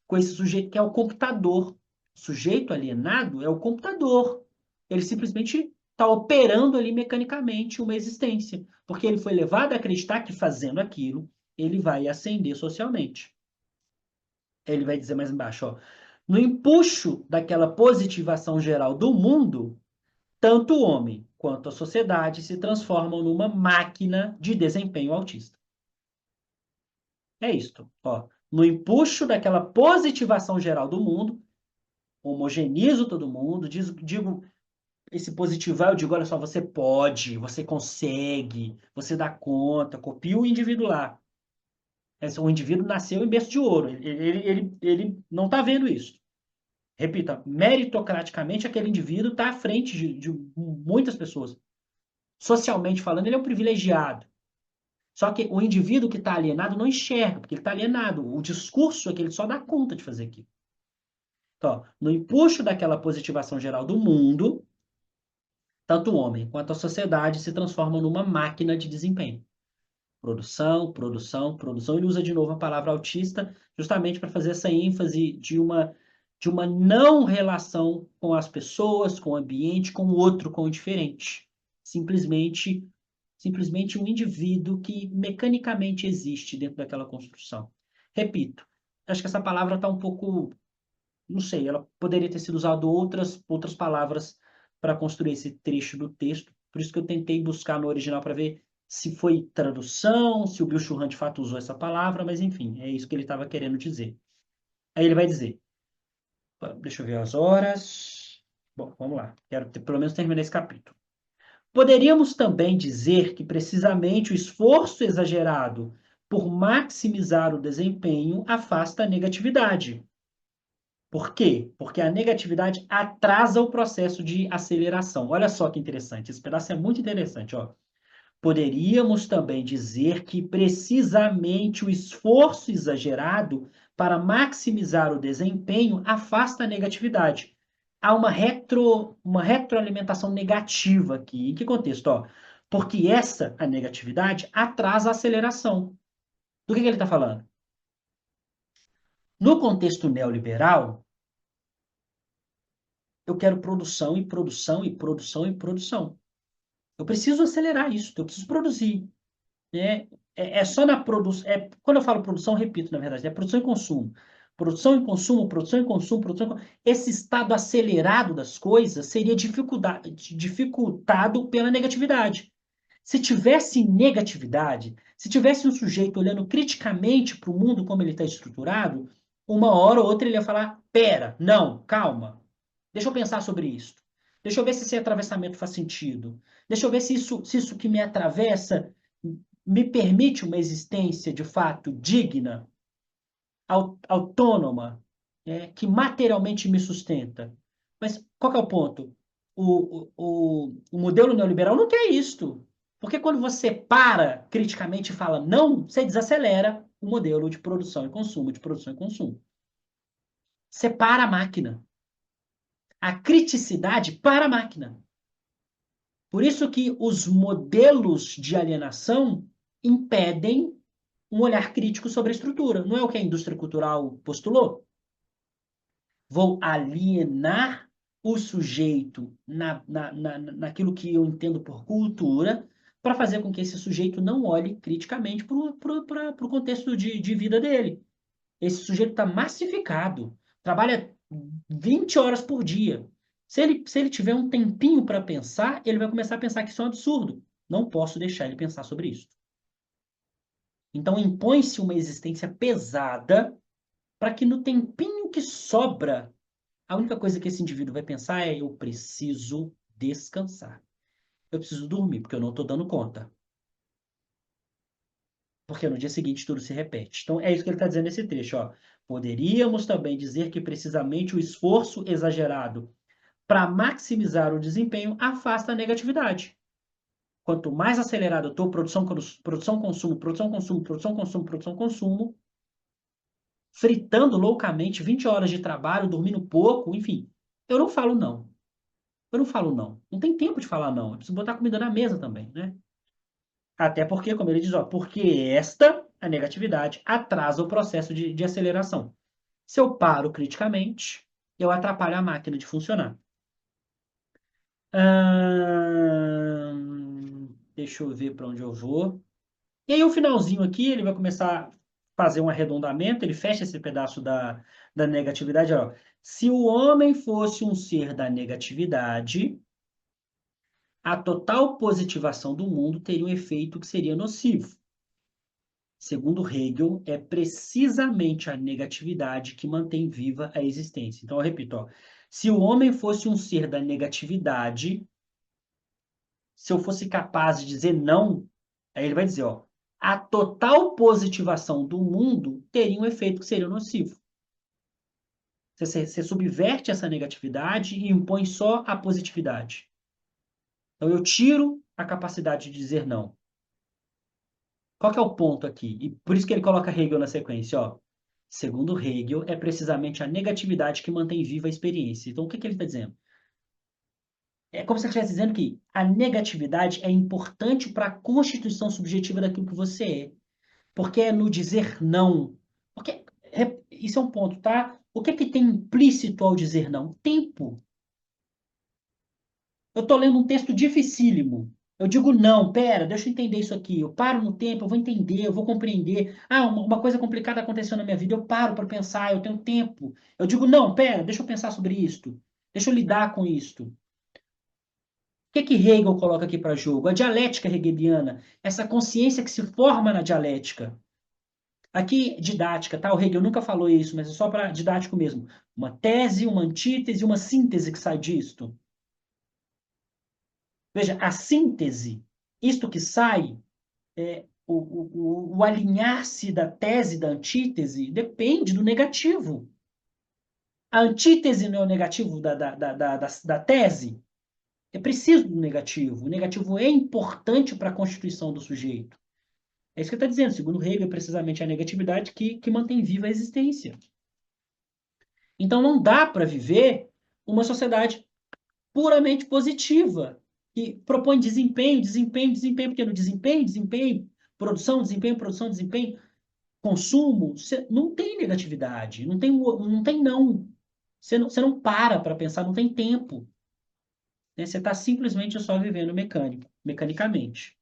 com esse sujeito que é o computador. O sujeito alienado é o computador. Ele simplesmente está operando ali mecanicamente uma existência, porque ele foi levado a acreditar que fazendo aquilo, ele vai ascender socialmente. Ele vai dizer mais embaixo, ó, no empuxo daquela positivação geral do mundo, tanto o homem quanto a sociedade se transformam numa máquina de desempenho autista. É isto, ó. No empuxo daquela positivação geral do mundo, homogenizo todo mundo, digo esse positivar, eu digo, olha só, você pode, você consegue, você dá conta, copia o indivíduo lá. O indivíduo nasceu em berço de ouro, ele não está vendo isso. Repita, meritocraticamente, aquele indivíduo está à frente de muitas pessoas. Socialmente falando, ele é um privilegiado. Só que o indivíduo que está alienado não enxerga, porque ele está alienado. O discurso é que ele só dá conta de fazer aquilo. Então, no empuxo daquela positivação geral do mundo, tanto o homem quanto a sociedade se transformam numa máquina de desempenho. Produção, produção, produção. Ele usa de novo a palavra autista, justamente para fazer essa ênfase de uma não relação com as pessoas, com o ambiente, com o outro, com o diferente. Simplesmente, simplesmente um indivíduo que mecanicamente existe dentro daquela construção. Repito, acho que essa palavra está um pouco, não sei, ela poderia ter sido usada outras palavras para construir esse trecho do texto. Por isso que eu tentei buscar no original para ver se foi tradução, se o Bill Churran de fato usou essa palavra, mas enfim, é isso que ele estava querendo dizer. Aí ele vai dizer, deixa eu ver as horas. Bom, vamos lá. Quero pelo menos terminar esse capítulo. Poderíamos também dizer que precisamente o esforço exagerado por maximizar o desempenho afasta a negatividade. Por quê? Porque a negatividade atrasa o processo de aceleração. Olha só que interessante, esse pedaço é muito interessante, ó. Poderíamos também dizer que precisamente o esforço exagerado para maximizar o desempenho afasta a negatividade. Há uma retroalimentação negativa aqui. Em que contexto? Ó? Porque a negatividade, atrasa a aceleração. Do que ele está falando? No contexto neoliberal, eu quero produção e produção e produção e produção. Eu preciso acelerar isso, eu preciso produzir. Né? É só na produção. Quando eu falo produção, repito, na verdade, é produção e consumo. Produção e consumo, produção e consumo, produção e consumo. Esse estado acelerado das coisas seria dificultado pela negatividade. Se tivesse negatividade, se tivesse um sujeito olhando criticamente para o mundo como ele está estruturado, uma hora ou outra ele ia falar: pera, não, calma, deixa eu pensar sobre isso. Deixa eu ver se esse atravessamento faz sentido. Deixa eu ver se isso que me atravessa me permite uma existência de fato digna, autônoma, que materialmente me sustenta. Mas qual que é o ponto? O modelo neoliberal não quer isto. Porque quando você para criticamente e fala não, você desacelera o modelo de produção e consumo, de produção e consumo. Você para a máquina. A criticidade para a máquina. Por isso que os modelos de alienação impedem um olhar crítico sobre a estrutura. Não é o que a indústria cultural postulou? Vou alienar o sujeito naquilo que eu entendo por cultura, para fazer com que esse sujeito não olhe criticamente para o contexto de vida dele. Esse sujeito está massificado, trabalha 20 horas por dia. Se ele tiver um tempinho para pensar, ele vai começar a pensar que isso é um absurdo. Não posso deixar ele pensar sobre isso. Então impõe-se uma existência pesada para que no tempinho que sobra, a única coisa que esse indivíduo vai pensar é: eu preciso descansar. Eu preciso dormir, porque eu não estou dando conta. Porque no dia seguinte tudo se repete. Então é isso que ele está dizendo nesse trecho. Ó. Poderíamos também dizer que precisamente o esforço exagerado para maximizar o desempenho afasta a negatividade. Quanto mais acelerado eu estou, produção, consumo, produção, consumo, produção, consumo, produção, consumo, fritando loucamente, 20 horas de trabalho, dormindo pouco, enfim. Eu não falo não. Eu não falo não. Não tem tempo de falar não. Eu preciso botar comida na mesa também, né? Até porque, como ele diz, ó, porque a negatividade, atrasa o processo de aceleração. Se eu paro criticamente, eu atrapalho a máquina de funcionar. Deixa eu ver para onde eu vou. E aí, o finalzinho aqui, ele vai começar a fazer um arredondamento, ele fecha esse pedaço da negatividade, ó. Se o homem fosse um ser da negatividade, a total positivação do mundo teria um efeito que seria nocivo. Segundo Hegel, é precisamente a negatividade que mantém viva a existência. Então, eu repito, ó, se o homem fosse um ser da negatividade, se eu fosse capaz de dizer não, aí ele vai dizer, ó, a total positivação do mundo teria um efeito que seria nocivo. Você subverte essa negatividade e impõe só a positividade. Então, eu tiro a capacidade de dizer não. Qual que é o ponto aqui? E por isso que ele coloca Hegel na sequência, ó. Segundo Hegel, é precisamente a negatividade que mantém viva a experiência. Então, o que que ele está dizendo? É como se ele estivesse dizendo que a negatividade é importante para a constituição subjetiva daquilo que você é. Porque é no dizer não. Porque isso é um ponto, tá? O que é que tem implícito ao dizer não? Tempo. Eu estou lendo um texto dificílimo. Eu digo, não, pera, deixa eu entender isso aqui. Eu paro no tempo, eu vou entender, eu vou compreender. Ah, uma coisa complicada aconteceu na minha vida, eu paro para pensar, eu tenho tempo. Eu digo, não, pera, deixa eu pensar sobre isto. Deixa eu lidar com isto. O que Hegel coloca aqui para jogo? A dialética hegeliana, essa consciência que se forma na dialética. Aqui, didática, tá? O Hegel nunca falou isso, mas é só para didático mesmo. Uma tese, uma antítese, uma síntese que sai disto. Veja, a síntese, isto que sai, o alinhar-se da tese e da antítese depende do negativo. A antítese não é o negativo da tese. É preciso do negativo. O negativo é importante para a constituição do sujeito. É isso que ele está dizendo. Segundo Hegel, é precisamente a negatividade que mantém viva a existência. Então, não dá para viver uma sociedade puramente positiva, que propõe desempenho, desempenho, desempenho, porque no desempenho, desempenho, produção, desempenho, consumo, não tem negatividade, não tem não. Você não para pensar, não tem tempo. Né? Você está simplesmente só vivendo mecanicamente.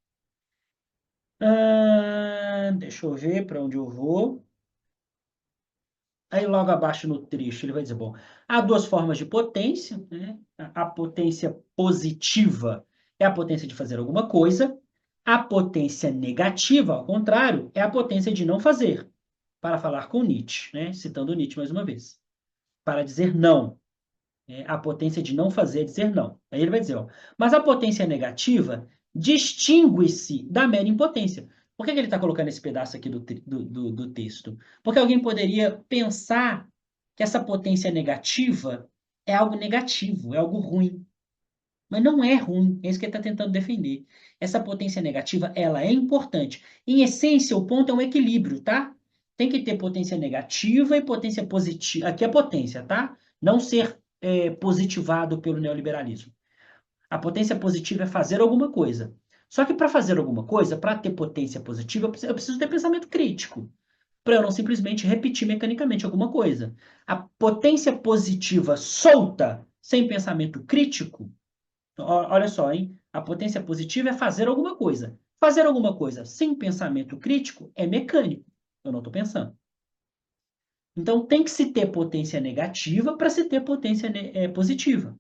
Deixa eu ver para onde eu vou. Aí logo abaixo no trecho ele vai dizer, bom, há duas formas de potência, né? A potência positiva é a potência de fazer alguma coisa, a potência negativa, ao contrário, é a potência de não fazer, para falar com Nietzsche, né? Citando Nietzsche mais uma vez, para dizer não. A potência de não fazer é dizer não. Aí ele vai dizer, ó, mas a potência negativa distingue-se da mera impotência. Por que ele está colocando esse pedaço aqui do texto? Porque alguém poderia pensar que essa potência negativa é algo negativo, é algo ruim. Mas não é ruim, é isso que ele está tentando defender. Essa potência negativa, ela é importante. Em essência, o ponto é um equilíbrio, tá? Tem que ter potência negativa e potência positiva. Aqui é potência, tá? Não ser positivado pelo neoliberalismo. A potência positiva é fazer alguma coisa. Só que para fazer alguma coisa, para ter potência positiva, eu preciso ter pensamento crítico. Para eu não simplesmente repetir mecanicamente alguma coisa. A potência positiva solta, sem pensamento crítico, olha só, hein? A potência positiva é fazer alguma coisa. Fazer alguma coisa sem pensamento crítico é mecânico. Eu não estou pensando. Então, tem que se ter potência negativa para se ter potência positiva.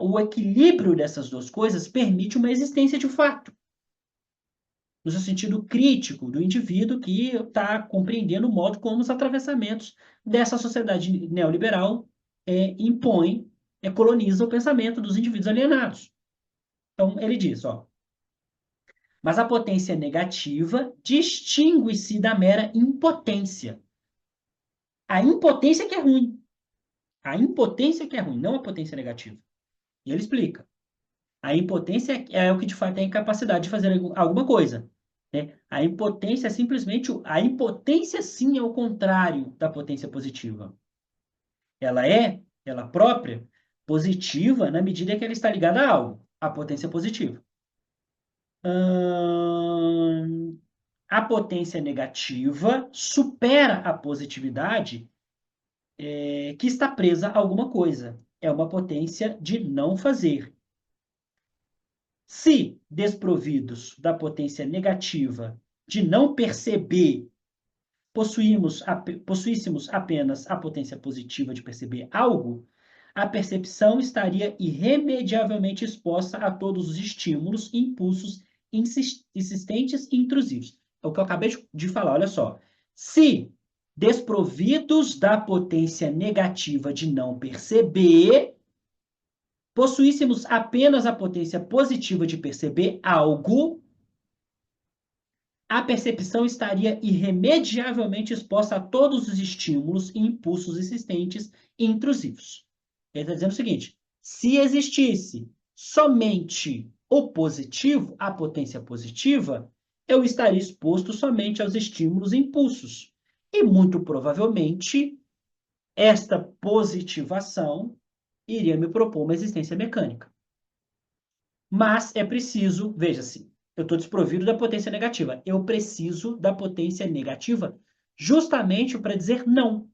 O equilíbrio dessas duas coisas permite uma existência de fato, no seu sentido crítico do indivíduo que está compreendendo o modo como os atravessamentos dessa sociedade neoliberal impõem, colonizam o pensamento dos indivíduos alienados. Então, ele diz, ó, mas a potência negativa distingue-se da mera impotência. A impotência que é ruim. A impotência que é ruim, não a potência negativa. E ele explica. A impotência é o que de fato tem capacidade de fazer alguma coisa. Né? A impotência é simplesmente. A impotência, sim, é o contrário da potência positiva. Ela própria, positiva na medida que ela está ligada a algo. A potência positiva. A potência negativa supera a positividade que está presa a alguma coisa. É uma potência de não fazer. Se desprovidos da potência negativa de não perceber, possuíssemos apenas a potência positiva de perceber algo, a percepção estaria irremediavelmente exposta a todos os estímulos e impulsos insistentes e intrusivos. É o que eu acabei de falar, olha só. Se desprovidos da potência negativa de não perceber, possuíssemos apenas a potência positiva de perceber algo, a percepção estaria irremediavelmente exposta a todos os estímulos e impulsos insistentes e intrusivos. Ele está dizendo o seguinte: se existisse somente o positivo, a potência positiva, eu estaria exposto somente aos estímulos e impulsos. E muito provavelmente, esta positivação iria me propor uma existência mecânica. Mas é preciso, veja-se, eu estou desprovido da potência negativa. Eu preciso da potência negativa justamente para dizer não.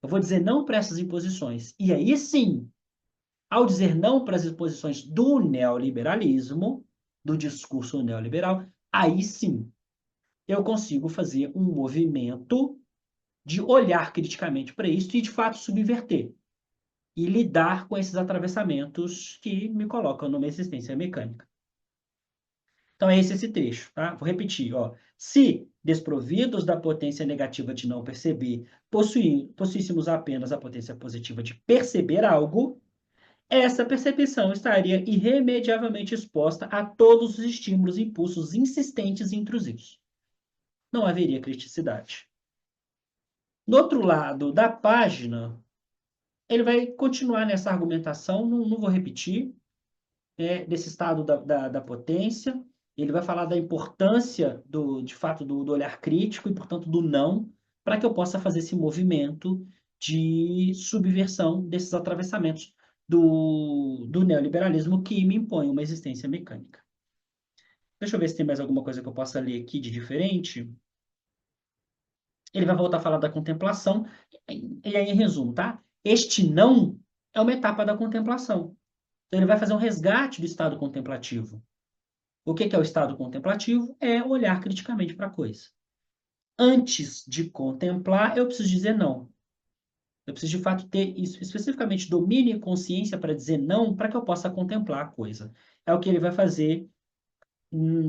Eu vou dizer não para essas imposições. E aí sim, ao dizer não para as imposições do neoliberalismo, do discurso neoliberal, aí sim eu consigo fazer um movimento de olhar criticamente para isso e, de fato, subverter e lidar com esses atravessamentos que me colocam numa existência mecânica. Então, é esse trecho, tá? Vou repetir, ó. Se desprovidos da potência negativa de não perceber, possuíssemos apenas a potência positiva de perceber algo, essa percepção estaria irremediavelmente exposta a todos os estímulos e impulsos insistentes e intrusivos. Não haveria criticidade. No outro lado da página, ele vai continuar nessa argumentação, não vou repetir, desse estado da potência. Ele vai falar da importância, de fato, do olhar crítico e, portanto, do não, para que eu possa fazer esse movimento de subversão desses atravessamentos do neoliberalismo que me impõe uma existência mecânica. Deixa eu ver se tem mais alguma coisa que eu possa ler aqui de diferente. Ele vai voltar a falar da contemplação. E aí, em resumo, tá? Este não é uma etapa da contemplação. Então, ele vai fazer um resgate do estado contemplativo. O que é o estado contemplativo? É olhar criticamente para a coisa. Antes de contemplar, eu preciso dizer não. Eu preciso, de fato, ter especificamente domínio e consciência para dizer não, para que eu possa contemplar a coisa. É o que ele vai fazer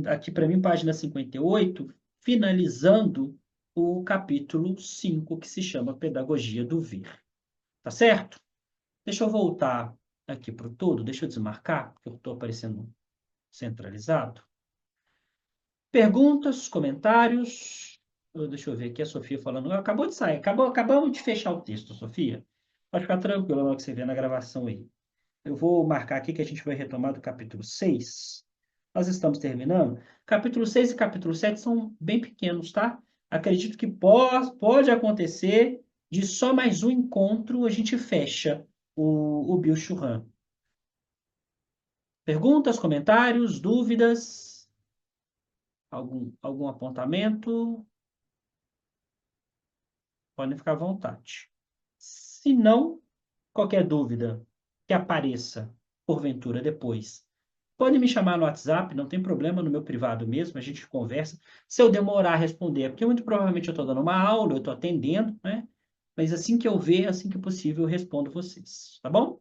aqui para mim, página 58, finalizando o capítulo 5, que se chama Pedagogia do Ver. Tá certo? Deixa eu voltar aqui para o todo, deixa eu desmarcar, porque eu estou aparecendo centralizado. Perguntas, comentários. Deixa eu ver aqui a Sofia falando. Acabou de sair, acabamos de fechar o texto, Sofia. Pode ficar tranquila na hora que você vê na gravação aí. Eu vou marcar aqui que a gente vai retomar do capítulo 6. Nós estamos terminando. Capítulo 6 e capítulo 7 são bem pequenos, tá? Acredito que pode acontecer de só mais um encontro a gente fecha o Bill Churran. Perguntas, comentários, dúvidas? Algum apontamento? Podem ficar à vontade. Se não, qualquer dúvida que apareça, porventura, depois, pode me chamar no WhatsApp, não tem problema, no meu privado mesmo, a gente conversa. Se eu demorar a responder, é porque muito provavelmente eu estou dando uma aula, eu estou atendendo, né? Mas assim que eu ver, assim que possível, eu respondo vocês, tá bom?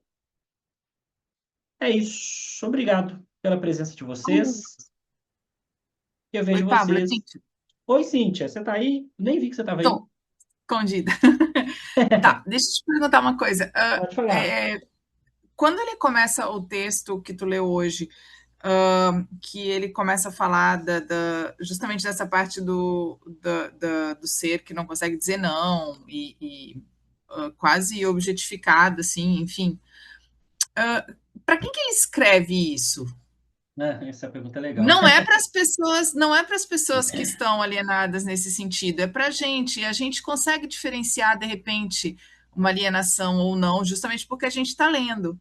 É isso. Obrigado pela presença de vocês. Eu Oi, vejo Pablo, é vocês. Cíntia. Oi, Cíntia, você está aí? Nem vi que você estava aí. Tô escondida. Tá, deixa eu te perguntar uma coisa. Pode falar. Quando ele começa o texto que tu leu hoje, que ele começa a falar justamente dessa parte do ser que não consegue dizer não e quase objetificado, assim, enfim. Para quem que ele escreve isso? Essa pergunta é legal. Não é para as pessoas, não é para as pessoas que estão alienadas nesse sentido, é para a gente. E a gente consegue diferenciar, de repente, uma alienação ou não, justamente porque a gente está lendo.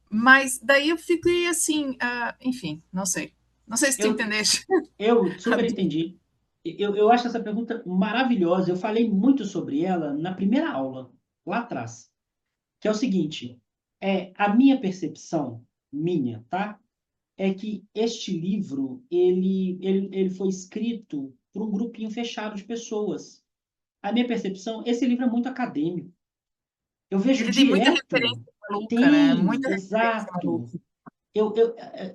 Mas daí eu fiquei assim, enfim, não sei. Não sei se tu Eu, entendeste. eu super entendi. Eu acho essa pergunta maravilhosa. Eu falei muito sobre ela na primeira aula, lá atrás, que é o seguinte: a minha percepção, minha, tá? é que este livro, ele foi escrito por um grupinho fechado de pessoas. A minha percepção, esse livro é muito acadêmico. Eu vejo Ele tem muita direto, referência maluca, né? tem, Muita referência exato. maluca.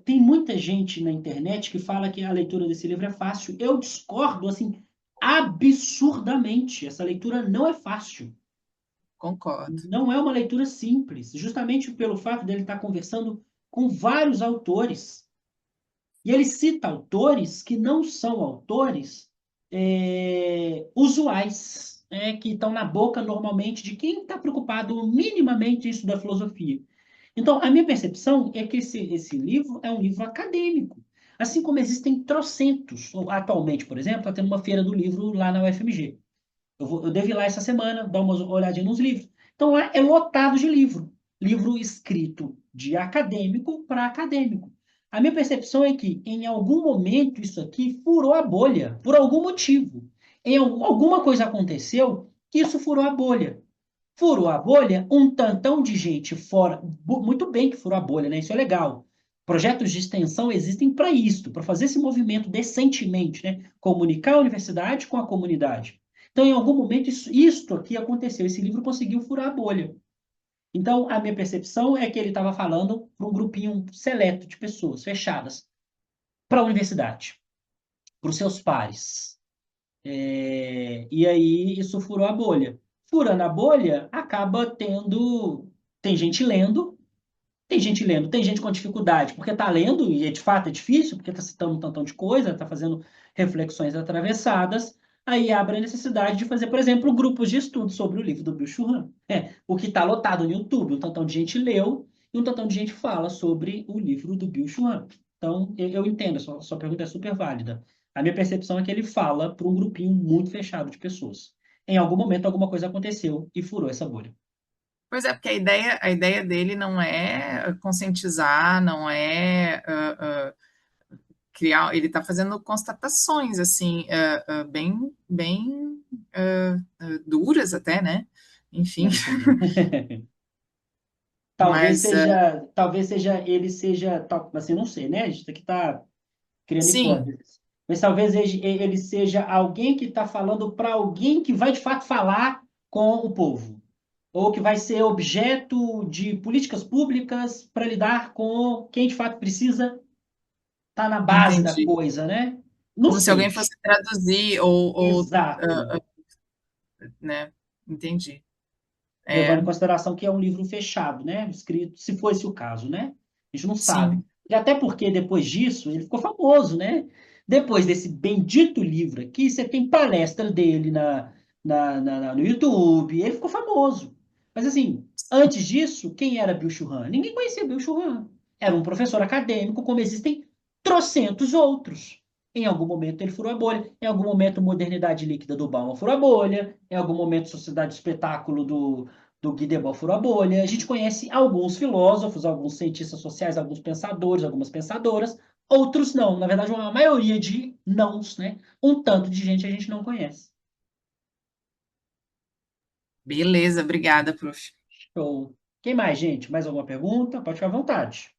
Tem muita gente na internet que fala que a leitura desse livro é fácil. Eu discordo, assim, absurdamente. Essa leitura não é fácil. Concordo. Não é uma leitura simples, justamente pelo fato dele estar conversando com vários autores. E ele cita autores que não são autores usuais, que estão na boca normalmente de quem está preocupado minimamente em estudar filosofia. Então, a minha percepção é que esse livro é um livro acadêmico. Assim como existem trocentos. Atualmente, por exemplo, está tendo uma feira do livro lá na UFMG. Eu devo ir lá essa semana, dar uma olhadinha nos livros. Então, lá é lotado de livro. Livro escrito de acadêmico para acadêmico. A minha percepção é que, em algum momento, isso aqui furou a bolha, por algum motivo. Alguma coisa aconteceu que isso furou a bolha. Furou a bolha, um tantão de gente fora. Muito bem que furou a bolha, né? Isso é legal. Projetos de extensão existem para isso, para fazer esse movimento decentemente, né? Comunicar a universidade com a comunidade. Então, em algum momento, isto aqui aconteceu. Esse livro conseguiu furar a bolha. Então, a minha percepção é que ele estava falando para um grupinho seleto de pessoas fechadas, para a universidade, para os seus pares. E aí, isso furou a bolha. Furando a bolha, acaba tendo. Tem gente lendo, tem gente lendo, tem gente com dificuldade, porque está lendo, e de fato é difícil, porque está citando um tantão de coisa, está fazendo reflexões atravessadas, aí abre a necessidade de fazer, por exemplo, grupos de estudo sobre o livro do Bill Churran. O que está lotado no YouTube, um tantão de gente leu, e um tantão de gente fala sobre o livro do Bill Churran. Então, eu entendo, a sua pergunta é super válida. A minha percepção é que ele fala para um grupinho muito fechado de pessoas. Em algum momento, alguma coisa aconteceu e furou essa bolha. Pois é, porque a ideia dele não é conscientizar, não é criar, ele está fazendo constatações assim, bem duras até, né? Enfim, Não entendi. mas Talvez seja ele seja, assim, não sei, né? A gente aqui está criando sim, hipóteses. Mas talvez ele seja alguém que está falando para alguém que vai de fato falar com o povo, ou que vai ser objeto de políticas públicas para lidar com quem de fato precisa estar na base da entendi. coisa, né? Não Como se alguém sei. fosse traduzir ou Exato. né? Entendi. Levando É, em consideração que é um livro fechado, né? Escrito, se fosse o caso, né? A gente não sabe. sim. E até porque depois disso ele ficou famoso, né? Depois desse bendito livro aqui, você tem palestra dele no YouTube, ele ficou famoso. Mas assim, antes disso, quem era Bill Churran? Ninguém conhecia Bill Churran. Era um professor acadêmico, como existem trocentos outros. Em algum momento ele furou a bolha, em algum momento Modernidade Líquida do Bauman furou a bolha, em algum momento Sociedade de Espetáculo do Guy Debord furou a bolha. A gente conhece alguns filósofos, alguns cientistas sociais, alguns pensadores, algumas pensadoras, outros não. Na verdade, uma maioria de nãos, né? Um tanto de gente a gente não conhece. Beleza, obrigada, prof. Show. Quem mais, gente? Mais alguma pergunta? Pode ficar à vontade.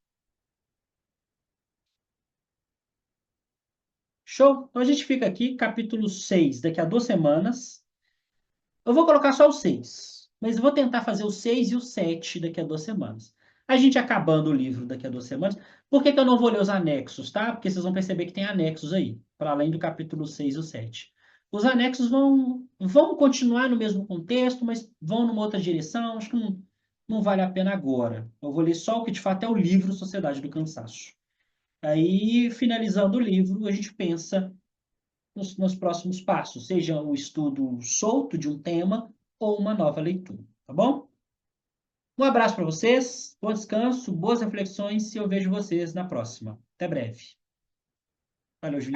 Show. Então a gente fica aqui, capítulo 6 daqui a 2 semanas. Eu vou colocar só o 6, mas eu vou tentar fazer o 6 e o 7 daqui a 2 semanas. A gente acabando o livro daqui a 2 semanas. Por que que eu não vou ler os anexos, tá? Porque vocês vão perceber que tem anexos aí, para além do capítulo 6 e o 7. Os anexos vão continuar no mesmo contexto, mas vão numa outra direção. Acho que não vale a pena agora. Eu vou ler só o que de fato é o livro Sociedade do Cansaço. Aí, finalizando o livro, a gente pensa nos próximos passos, seja o estudo solto de um tema ou uma nova leitura, tá bom? Um abraço para vocês, bom descanso, boas reflexões e eu vejo vocês na próxima. Até breve. Valeu, Juliana.